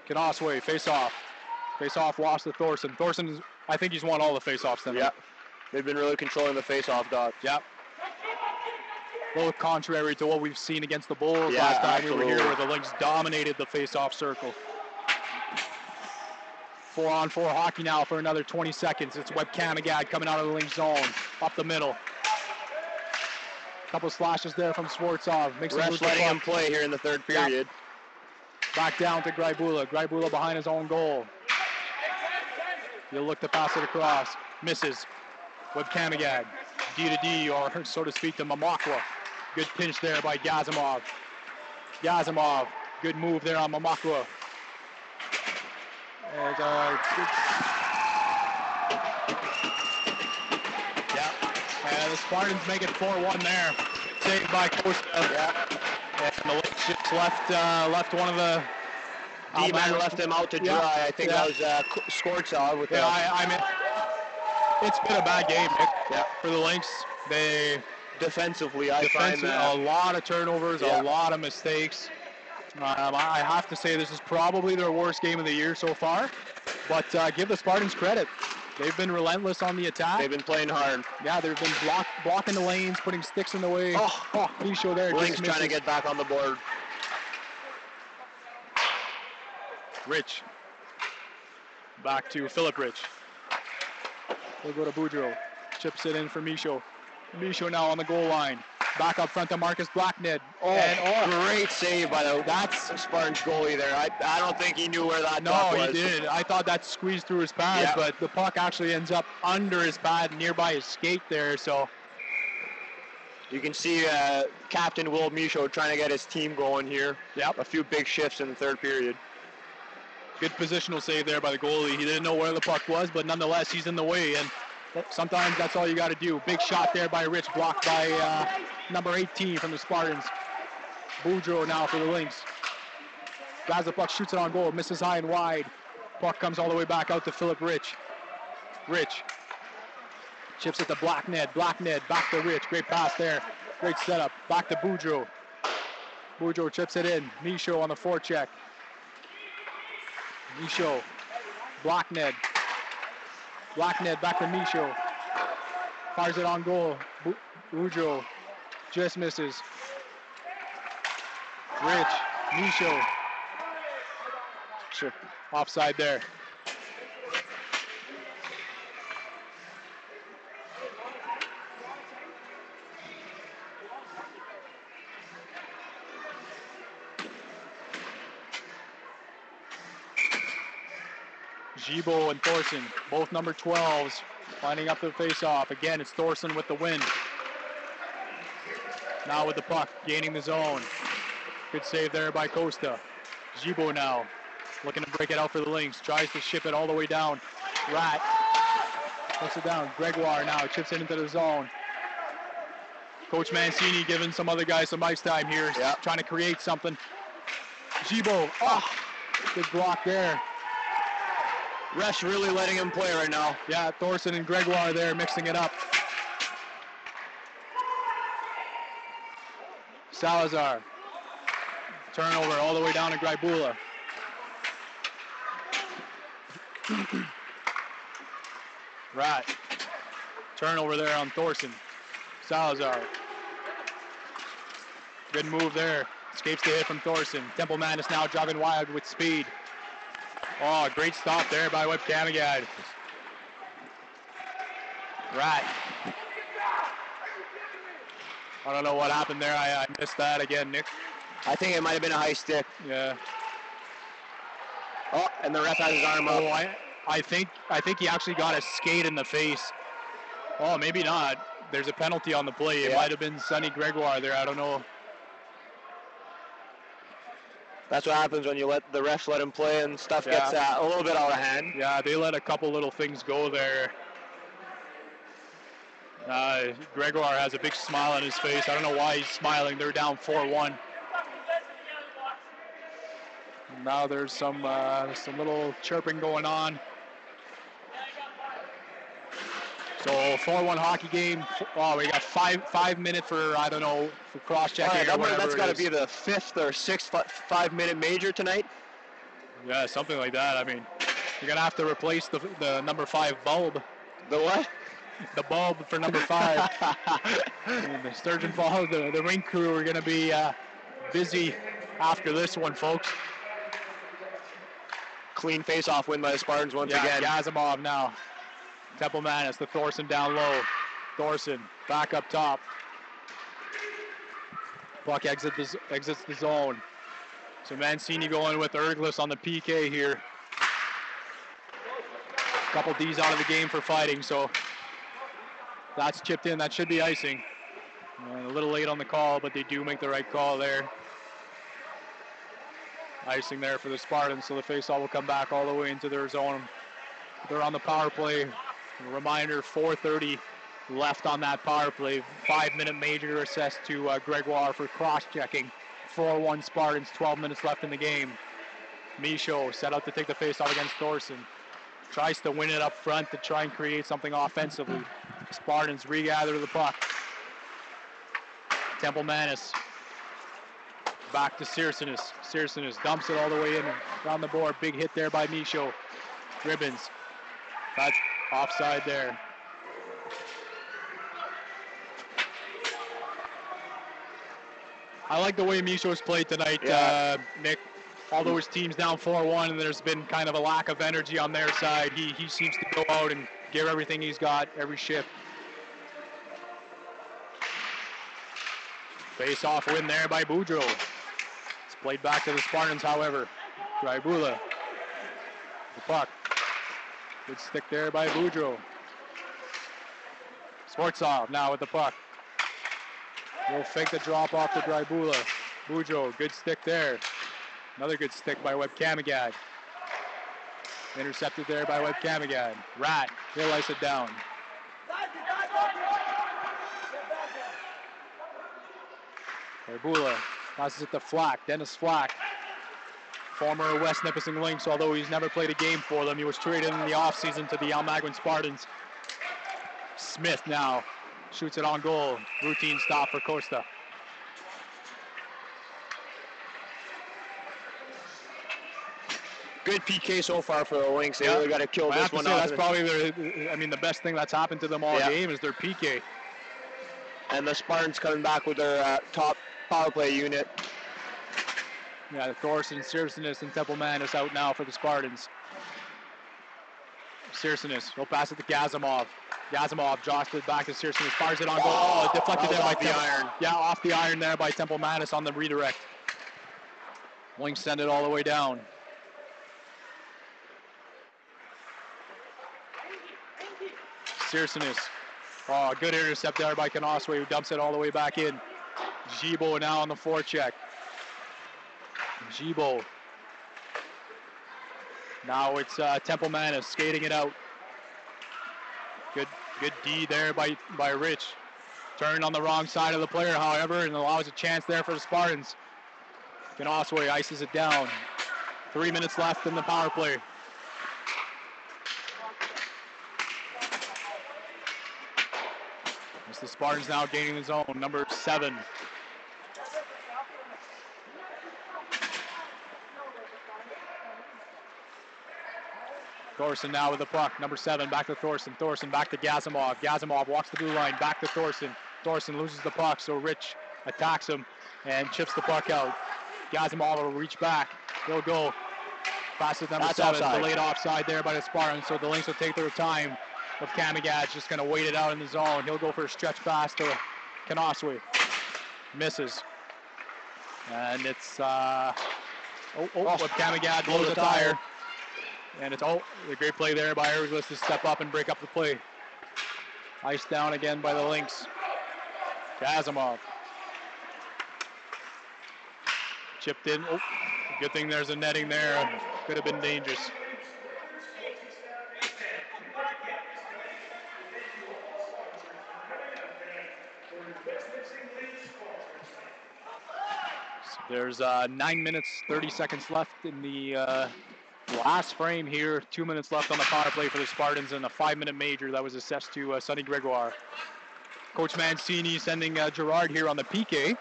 Kenosway, face-off. Face-off lost to Thorson. Thorson, I think he's won all the face-offs tonight. Yeah, they've been really controlling the face-off, Doc. Yep. A little contrary to what we've seen against the Bulls Yeah, last time absolutely. we were here, where the Lynx dominated the face-off circle. 4-on-4 hockey now for another 20 seconds. It's Webb Kamagad coming out of the Lynx zone, up the middle. Couple slashes there from Swartzov. Refs letting him play here in the third period. Yep. Back down to Graibula. Graibula behind his own goal. He'll look to pass it across. Misses. Webb Kamagad. D to D, or so to speak, to Mamakwa. Good pinch there by Gazimov. Gazimov, good move there on Mamakwa. And, and the Spartans make it 4-1 there. Saved by Costa. Yeah. And the Lynx just left one of the D-man left him out to dry. Yeah. I think that was Skortsov with I mean, it's been a bad game, Nick, for the Lynx. They defensively, I find that. A lot of turnovers, a lot of mistakes. I have to say this is probably their worst game of the year so far, but give the Spartans credit. They've been relentless on the attack. They've been playing hard. Yeah, they've been blocking the lanes, putting sticks in the way. Micho there. Lynx trying to get back on the board. Rich. Back to Philip Rich. They'll go to Boudreau. Chips it in for Micho. Micho now on the goal line. Back up front to Marcus Blackned. Great save by that's Spartans goalie there. I don't think he knew where that puck was. No, he did. I thought that squeezed through his pad, but the puck actually ends up under his pad, nearby his skate there. So you can see Captain Will Micho trying to get his team going here. Yep. A few big shifts in the third period. Good positional save there by the goalie. He didn't know where the puck was, but nonetheless, he's in the way. And sometimes that's all you got to do. Big shot there by Rich, blocked by number 18 from the Spartans. Boudreau now for the Lynx. Grabs the puck, shoots it on goal, misses high and wide. Puck comes all the way back out to Philip Rich. Rich chips it to Blackned. Blackned back to Rich. Great pass there. Great setup. Back to Boudreau. Boudreau chips it in. Micho on the forecheck. Michaud. Block Ned. Block Ned back to Michaud. Fires it on goal. Boudreau just misses. Rich. Michaud. Sure. Offside there. Gibault and Thorson, both number 12s, lining up the face-off. Again, it's Thorson with the win. Now with the puck, gaining the zone. Good save there by Costa. Gibault now, looking to break it out for the Lynx. Tries to ship it all the way down. Rat puts it down. Gregoire now chips it into the zone. Coach Mancini giving some other guys some ice time here. Yep. Trying to create something. Gibault, good block there. Ref's really letting him play right now. Yeah, Thorson and Gregoire there mixing it up. Salazar. Turnover all the way down to Graibula. Right. Turnover there on Thorson. Salazar. Good move there. Escapes the hit from Thorson. Temple Manis now driving wild with speed. Oh, great stop there by Webb Camagad. Right. I don't know what happened there. I missed that again, Nick. I think it might have been a high stick. Yeah. Oh, and the ref has his arm up. Oh, I think he actually got a skate in the face. Oh, maybe not. There's a penalty on the play. It might have been Sonny Gregoire there. I don't know. That's what happens when you let the refs let him play and stuff gets a little bit out of hand. Yeah, they let a couple little things go there. Gregoire has a big smile on his face. I don't know why he's smiling. They're down 4-1. Now there's some little chirping going on. So 4-1 hockey game. Oh, we got five minute for, I don't know, for cross-checking or whatever. That's got to be the 5th or 6th 5-minute major tonight. Yeah, something like that. I mean, you're going to have to replace the number 5 bulb. The what? The bulb for number 5. And the Sturgeon Falls, the rink crew are going to be busy after this one, folks. Clean face-off win by the Spartans once again. Gazimov now. Temple Manis, the Thorson down low. Thorson back up top. Puck exits the zone. So Mancini going with Erglis on the PK here. Couple D's out of the game for fighting, so that's chipped in. That should be icing. And a little late on the call, but they do make the right call there. Icing there for the Spartans, so the faceoff will come back all the way into their zone. They're on the power play. A reminder, 4:30 left on that power play. 5-minute major assessed to Gregoire for cross-checking. 4-1 Spartans, 12 minutes left in the game. Michaud set out to take the faceoff against Thorson. Tries to win it up front to try and create something offensively. Spartans regather the puck. Temple Manis. Back to Searsinus. Searsinus dumps it all the way in around the board. Big hit there by Michaud. Ribbons. That's offside there. I like the way Michaud's played tonight, Nick. Although his team's down 4-1 and there's been kind of a lack of energy on their side, he seems to go out and give everything he's got every shift. Face-off win there by Boudreau. It's played back to the Spartans, however. Graibula. The puck. Good stick there by Boudreau. Swartzov now with the puck. Will fake the drop off to Graibula. Boudreau, good stick there. Another good stick by Webb Camagad. Intercepted there by Webb Camagad. Rat, he'll ice it down. Graibula passes it to Flack, Dennis Flack. Former West Nipissing Lynx, although he's never played a game for them. He was traded in the offseason to the Almaguin Spartans. Smith now shoots it on goal. Routine stop for Costa. Good PK so far for the Lynx. They really got to kill this one off. That's probably the best thing that's happened to them all game is their PK. And the Spartans coming back with their top power play unit. Yeah, Thorson, Searsonis, and Templeman out now for the Spartans. Searsonis, he'll pass it to Gazimov. Gazimov drops it back to Searsonis, fires it on goal. Oh, deflected there by the iron. Yeah, off the iron there by Temple Manis on the redirect. Lynx send it all the way down. Searsonis. Oh, good intercept there by Kanoswe, who dumps it all the way back in. Gibo now on the forecheck. Gibo. Now it's Temple Manis skating it out. Good D there by Rich. Turned on the wrong side of the player, however, and allows a chance there for the Spartans. Kanoswe ices it down. 3 minutes left in the power play. It's the Spartans now gaining the zone, number 7. Thorson now with the puck, number 7, back to Thorson. Thorson back to Gazimov. Gazimov walks the blue line, back to Thorson. Thorson loses the puck, so Rich attacks him and chips the puck out. Gazimov will reach back. He'll go. Pass it number 7. Delayed offside there by the Spartans, so the Lynx will take their time. With Kamigad's just going to wait it out in the zone. He'll go for a stretch pass to Kanoswe. Misses. And it's, but Kamigad blows a tire. And it's, a great play there by Erglis to step up and break up the play. Iced down again by the Lynx. Gazimov. Chipped in. Oh, good thing there's a netting there. Could have been dangerous. So there's 9 minutes, 30 seconds left in the last frame here. 2 minutes left on the power play for the Spartans, and a 5-minute major that was assessed to Sonny Gregoire. Coach Mancini sending Gerard here on the PK.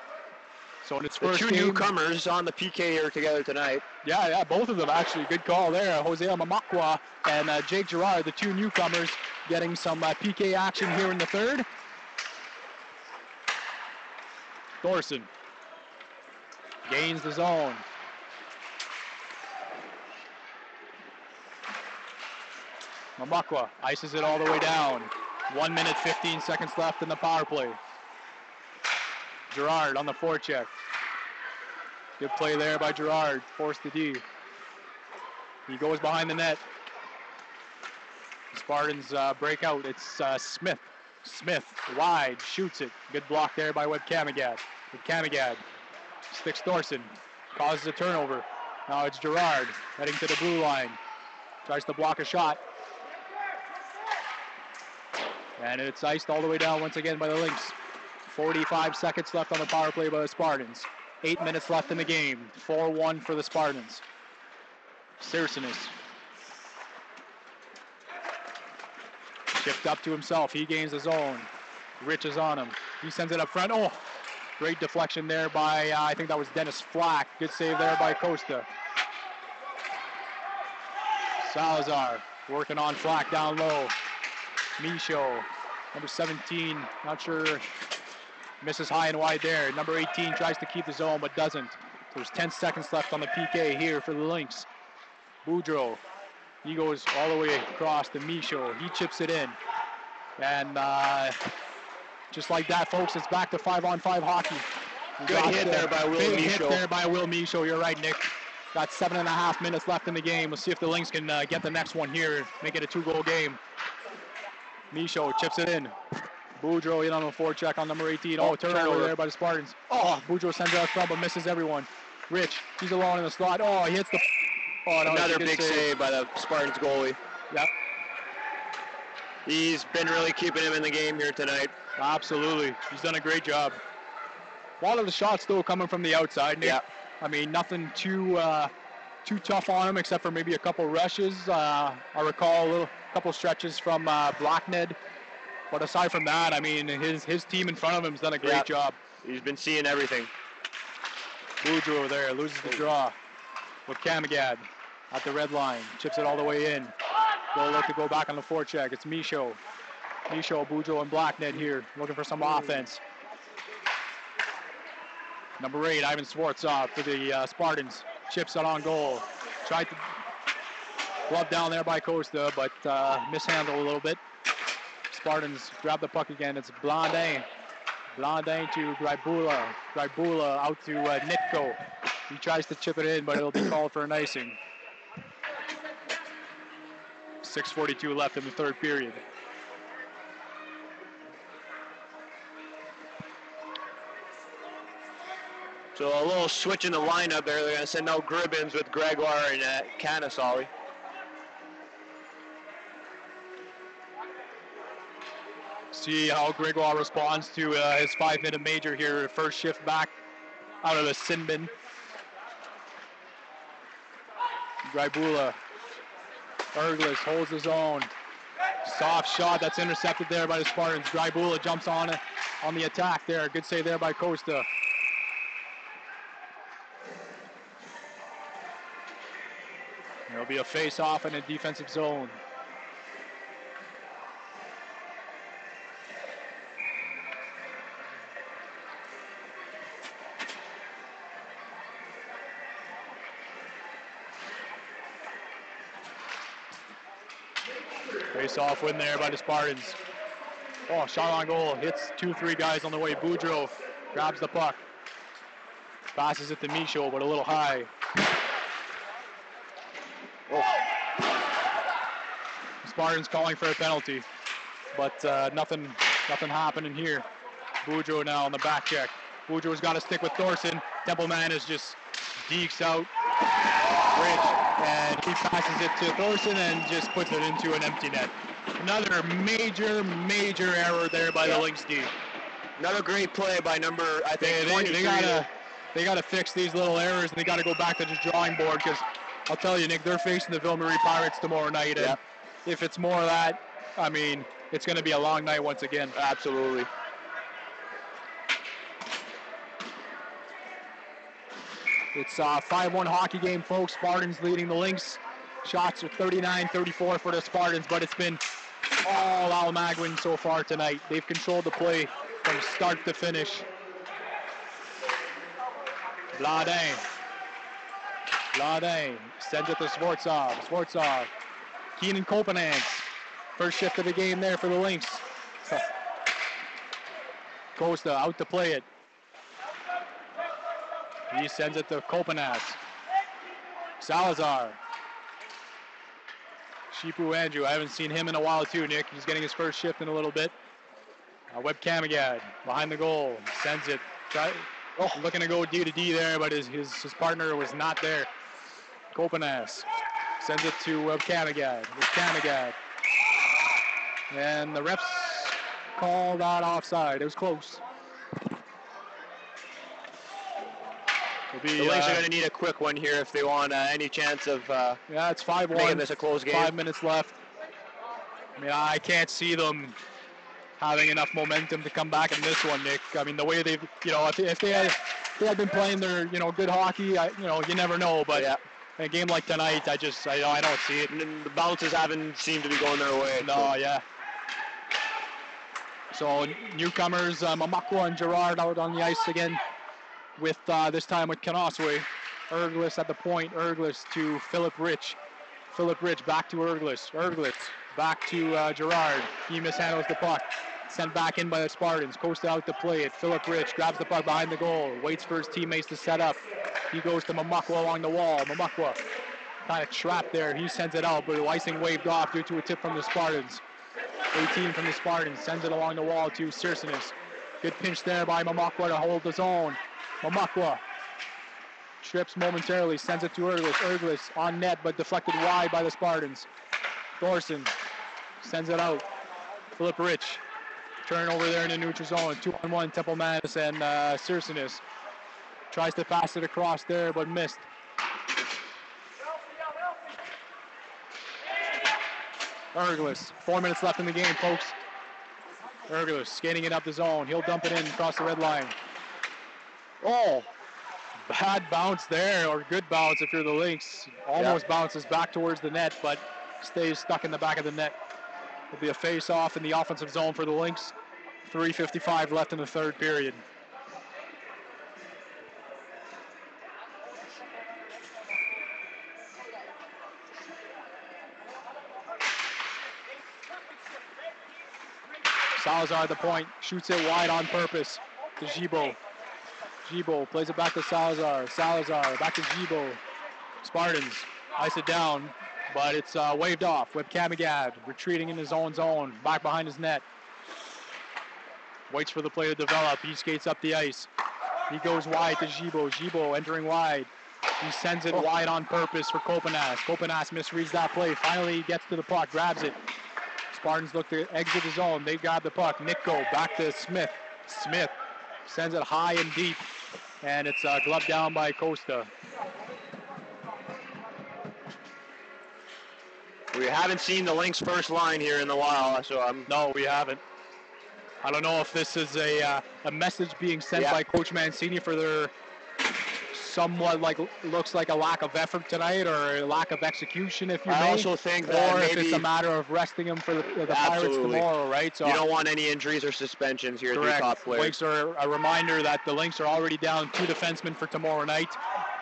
So in its first two newcomers on the PK here together tonight. Yeah, both of them actually. Good call there. Jose Mamakwa and Jake Gerard, the two newcomers, getting some PK action here in the third. Thorson gains the zone. Mamakwa ices it all the way down. 1 minute, 15 seconds left in the power play. Gerard on the forecheck. Good play there by Gerard. Forced the D. He goes behind the net. Spartans break out. It's Smith. Smith wide, shoots it. Good block there by Webb Kamigad. Kamigad sticks Thorson. Causes a turnover. Now it's Gerard heading to the blue line. Tries to block a shot. And it's iced all the way down once again by the Lynx. 45 seconds left on the power play by the Spartans. 8 minutes left in the game. 4-1 for the Spartans. Searsonis. Chipped up to himself. He gains the zone. Rich is on him. He sends it up front. Oh, great deflection there by, I think that was Dennis Flack. Good save there by Costa. Salazar working on Flack down low. Michaud, number 17, not sure, misses high and wide there. Number 18 tries to keep the zone but doesn't. There's 10 seconds left on the PK here for the Lynx. Boudreau, he goes all the way across to Michaud. He chips it in. And just like that, folks, it's back to 5-on-5 hockey. Good hit there by Will Michaud. Hit there by Will Michaud, you're right, Nick. Got 7.5 minutes left in the game. We'll see if the Lynx can get the next one here, make it a 2-goal game. Michaud chips it in. Boudreau in on the forecheck on number 18. Oh, turnover there by the Spartans. Oh, Boudreau sends it out front but misses everyone. Rich, he's alone in the slot. Oh, he hits the... Oh, no, another big save by the Spartans goalie. Yep. He's been really keeping him in the game here tonight. Absolutely. He's done a great job. A lot of the shots still coming from the outside, Nick. Yeah. I mean, nothing too tough on him except for maybe a couple rushes. I recall a couple stretches from Blackned. But aside from that, I mean, his team in front of him has done a great job. He's been seeing everything. Boudreau there loses the draw with Kamigad. at the red line. Chips it all the way in. They'll look to go back on the forecheck. It's Michaud. Michaud, Boudreau, and Blacknet here looking for some offense. Number 8, Ivan Swartzov for the Spartans. Chips it on goal. Tried to glove down there by Costa, but mishandled a little bit. Spartans grab the puck again. It's Blondin. Blondin to Grybula. Grybula out to Nitko. He tries to chip it in, but it'll be called for an icing. 6:42 left in the third period. So a little switch in the lineup there. They're going to send out Gribbins with Gregoire and Canasoli. See how Gregoire responds to his 5-minute major here. First shift back out of the sin bin. Grybula. Erglis holds his own. Soft shot that's intercepted there by the Spartans. Grybula jumps on it on the attack there. Good save there by Costa. There'll be a face-off in a defensive zone. Face-off win there by the Spartans. Oh, shot on goal. Hits 2-3 guys on the way. Boudreau grabs the puck. Passes it to Michaud, but a little high. Oh. Spartans calling for a penalty, but nothing happening here. Boudreau now on the back check. Boudreau's got to stick with Thorson. Templeman is just dekes out Rich, and he passes it to Thorson and just puts it into an empty net. Another major error there by the Lynx D. Another great play by number, I think, 23. They gotta fix these little errors, and they gotta go back to the drawing board, because I'll tell you, Nick, they're facing the Ville Marie Pirates tomorrow night, and if it's more of that, I mean, it's gonna be a long night once again. Absolutely. It's a 5-1 hockey game, folks. Spartans leading the Lynx. Shots are 39-34 for the Spartans, but it's been all Almaguin so far tonight. They've controlled the play from start to finish. Bladin sends it to Swartzov. Keenan Copenhagen. First shift of the game there for the Lynx. Costa out to play it. He sends it to Copenhagen. Salazar. Shipu Andrew, I haven't seen him in a while too, Nick. He's getting his first shift in a little bit. Webb Kamagad behind the goal, sends it. Looking to go D to D there, but his partner was not there. Copenhagen sends it to Webb Kamagad. And the refs called that offside. It was close. The Lynx are going to need a quick one here if they want any chance of it's 5-1. Making this a close game. 5 minutes left. I mean, I can't see them having enough momentum to come back in this one, Nick. I mean, the way they've, if they had been playing their, good hockey, you never know. But in a game like tonight, I don't see it. And the bounces haven't seemed to be going their way. No, So newcomers, Mamakwa and Gerard out on the ice again. With this time with Kanoswe. Erglis at the point. Erglis to Philip Rich. Philip Rich back to Erglis. Erglis back to Gerard. He mishandles the puck. Sent back in by the Spartans. Costa out to play it. Philip Rich grabs the puck behind the goal. Waits for his teammates to set up. He goes to Mamakwa along the wall. Mamakwa kind of trapped there. He sends it out, but the icing waved off due to a tip from the Spartans. 18 from the Spartans. Sends it along the wall to Circinus. Good pinch there by Mamakwa to hold the zone. Mamakwa trips momentarily, sends it to Erglis. Erglis on net, but deflected wide by the Spartans. Thorson sends it out. Philip Rich, turn over there in the neutral zone. 2-on-1, Templeman and Circinus. Tries to pass it across there, but missed. Erglis, 4 minutes left in the game, folks. Erglis skating it up the zone. He'll dump it in across the red line. Bad bounce there, or good bounce if you're the Lynx. Almost bounces back towards the net, but stays stuck in the back of the net. It'll be a face-off in the offensive zone for the Lynx. 3:55 left in the third period. Salazar at the point, shoots it wide on purpose to Gibault. Gibault plays it back to Salazar. Salazar back to Gibault. Spartans ice it down, but it's waved off with Kamagad retreating in his own zone, back behind his net. Waits for the play to develop. He skates up the ice. He goes wide to Gibault. Gibault entering wide. He sends it wide on purpose for Kopanas. Kopanas misreads that play. Finally, he gets to the puck, grabs it. Spartans look to exit the zone. They grab the puck. Nico back to Smith. Smith sends it high and deep, and it's gloved down by Costa. We haven't seen the Lynx first line here in a while, so No, we haven't. I don't know if this is a message being sent by Coach Mancini for their somewhat looks like a lack of effort tonight, or a lack of execution, if you may. I also think that or maybe if it's a matter of resting him for the Pirates tomorrow, right? So you don't want any injuries or suspensions here. Correct. Top players. Lynx are a reminder that the Lynx are already down 2 defensemen for tomorrow night.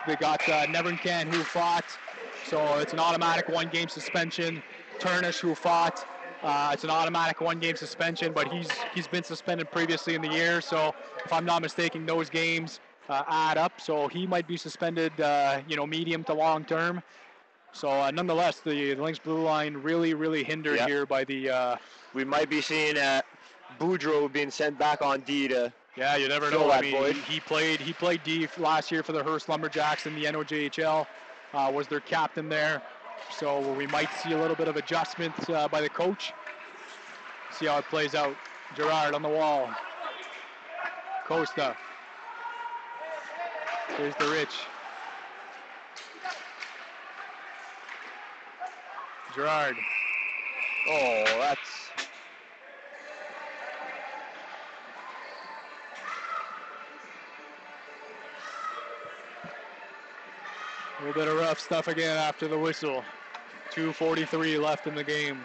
They got Neverncan, who fought, so it's an automatic 1-game suspension. Turnish, who fought, it's an automatic 1-game suspension, but he's been suspended previously in the year, so if I'm not mistaken, those games add up, so he might be suspended, medium to long term. So nonetheless, the Lynx blue line really hindered here by the. We might be seeing Boudreau being sent back on D to. Yeah, you never know. I mean, he played D last year for the Hearst Lumberjacks in the NOJHL. Was their captain there, so we might see a little bit of adjustment by the coach. See how it plays out. Gerard on the wall. Costa. Here's the Rich. Gerard. Oh, that's... A little bit of rough stuff again after the whistle. 2:43 left in the game.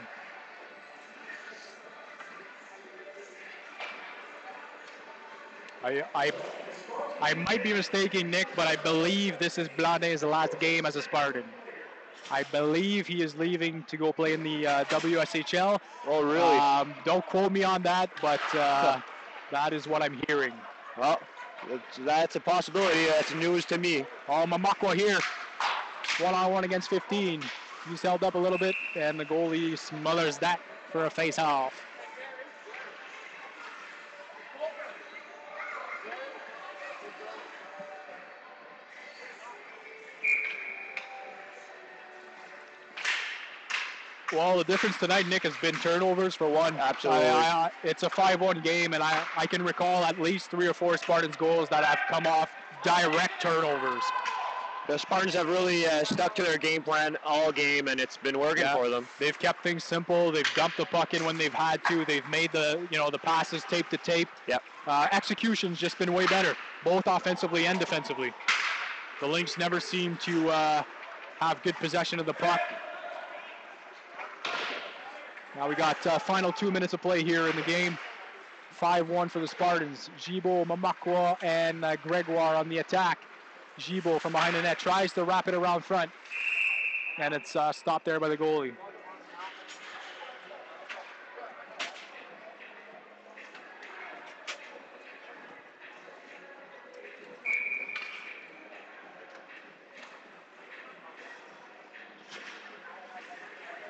I might be mistaken, Nick, but I believe this is Blane's last game as a Spartan. I believe he is leaving to go play in the WSHL. Oh, really? Don't quote me on that, but that is what I'm hearing. Well, that's a possibility. That's news to me. Oh, Mamakwa here. 1-on-1 against 15. He's held up a little bit, and the goalie smothers that for a face-off. Well, the difference tonight, Nick, has been turnovers for one. Absolutely. It's a 5-1 game, and I can recall at least 3 or 4 Spartans goals that have come off direct turnovers. The Spartans have really stuck to their game plan all game, and it's been working for them. They've kept things simple. They've dumped the puck in when they've had to. They've made the passes tape to tape. Yep. Execution's just been way better, both offensively and defensively. The Lynx never seem to have good possession of the puck. Now we got final 2 minutes of play here in the game. 5-1 for the Spartans. Gibault, Mamakwa, and Gregoire on the attack. Gibault from behind the net tries to wrap it around front, and it's stopped there by the goalie.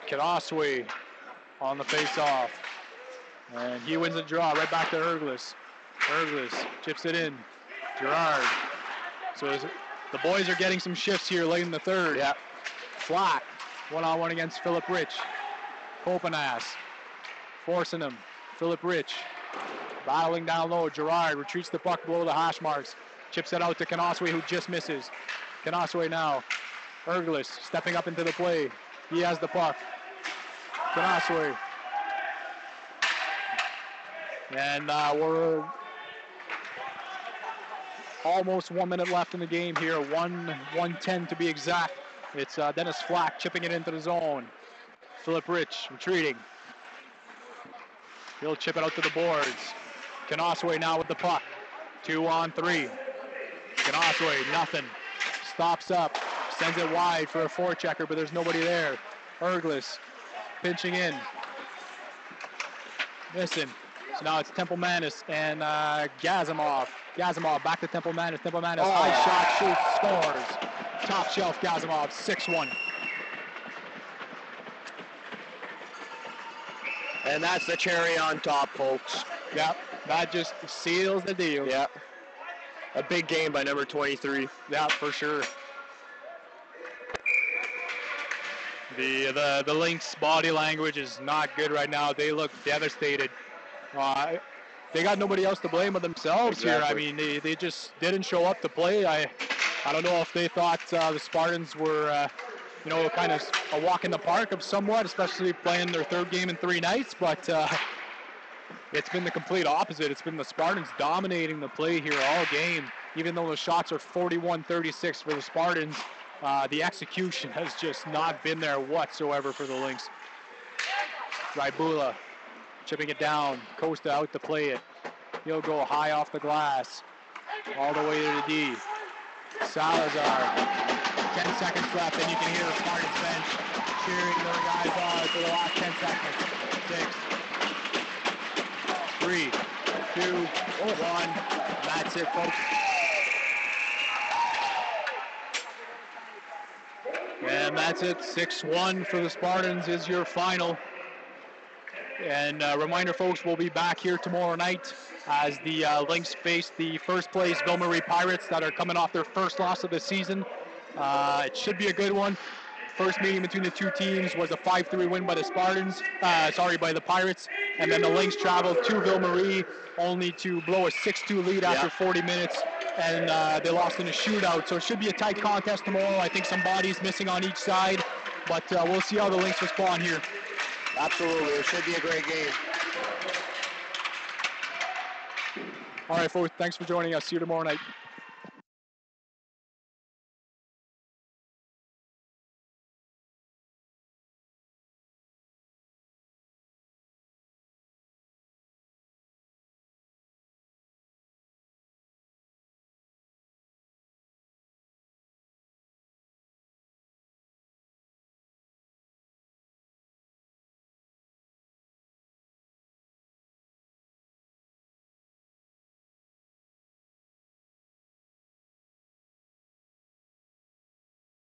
Kanaswi on the face-off, and he wins the draw right back to Erglis. Erglis chips it in. Gerard. So the boys are getting some shifts here late in the third. Yeah. Flat. 1-on-1 against Philip Rich. Kopanas forcing him. Philip Rich battling down low. Gerard retreats the puck below the hash marks. Chips it out to Kanaswi, who just misses. Kanaswi now. Erglis stepping up into the play. He has the puck. Kanaswi. And we're almost 1 minute left in the game here, 1:10 to be exact. It's Dennis Flack chipping it into the zone. Philip Rich retreating. He'll chip it out to the boards. Kanasway now with the puck. 2-on-3. Kanasway, nothing. Stops up, sends it wide for a forechecker, but there's nobody there. Erglis pinching in. Missing. So now it's Temple Manis and Gazimov. Gazimov back to Temple Manis. Temple Manis, high shot, shoots, scores. Top shelf Gazimov, 6-1. And that's the cherry on top, folks. Yep, that just seals the deal. Yep. A big game by number 23. Yeah, for sure. The Lynx body language is not good right now. They look devastated. They got nobody else to blame but themselves here. I mean, they just didn't show up to play. I don't know if they thought the Spartans were, kind of a walk in the park of somewhat, especially playing their third game in 3 nights. But it's been the complete opposite. It's been the Spartans dominating the play here all game. Even though the shots are 41-36 for the Spartans, the execution has just not been there whatsoever for the Lynx. Rybula chipping it down. Costa out to play it. He'll go high off the glass. All the way to the D. Salazar. 10 seconds left, and you can hear the Spartans bench cheering their guys on for the last 10 seconds. 6, 3, 2, 1. That's it, folks. And that's it. 6-1 for the Spartans is your final. And reminder, folks, we'll be back here tomorrow night as the Lynx face the first place Ville Marie Pirates that are coming off their first loss of the season. It should be a good one. First meeting between the two teams was a 5-3 win by the by the Pirates. And then the Lynx traveled to Ville Marie only to blow a 6-2 lead after 40 minutes. And they lost in a shootout. So it should be a tight contest tomorrow. I think some bodies missing on each side. But we'll see how the Lynx respond here. Absolutely. It should be a great game. All right, folks. Thanks for joining us. See you tomorrow night.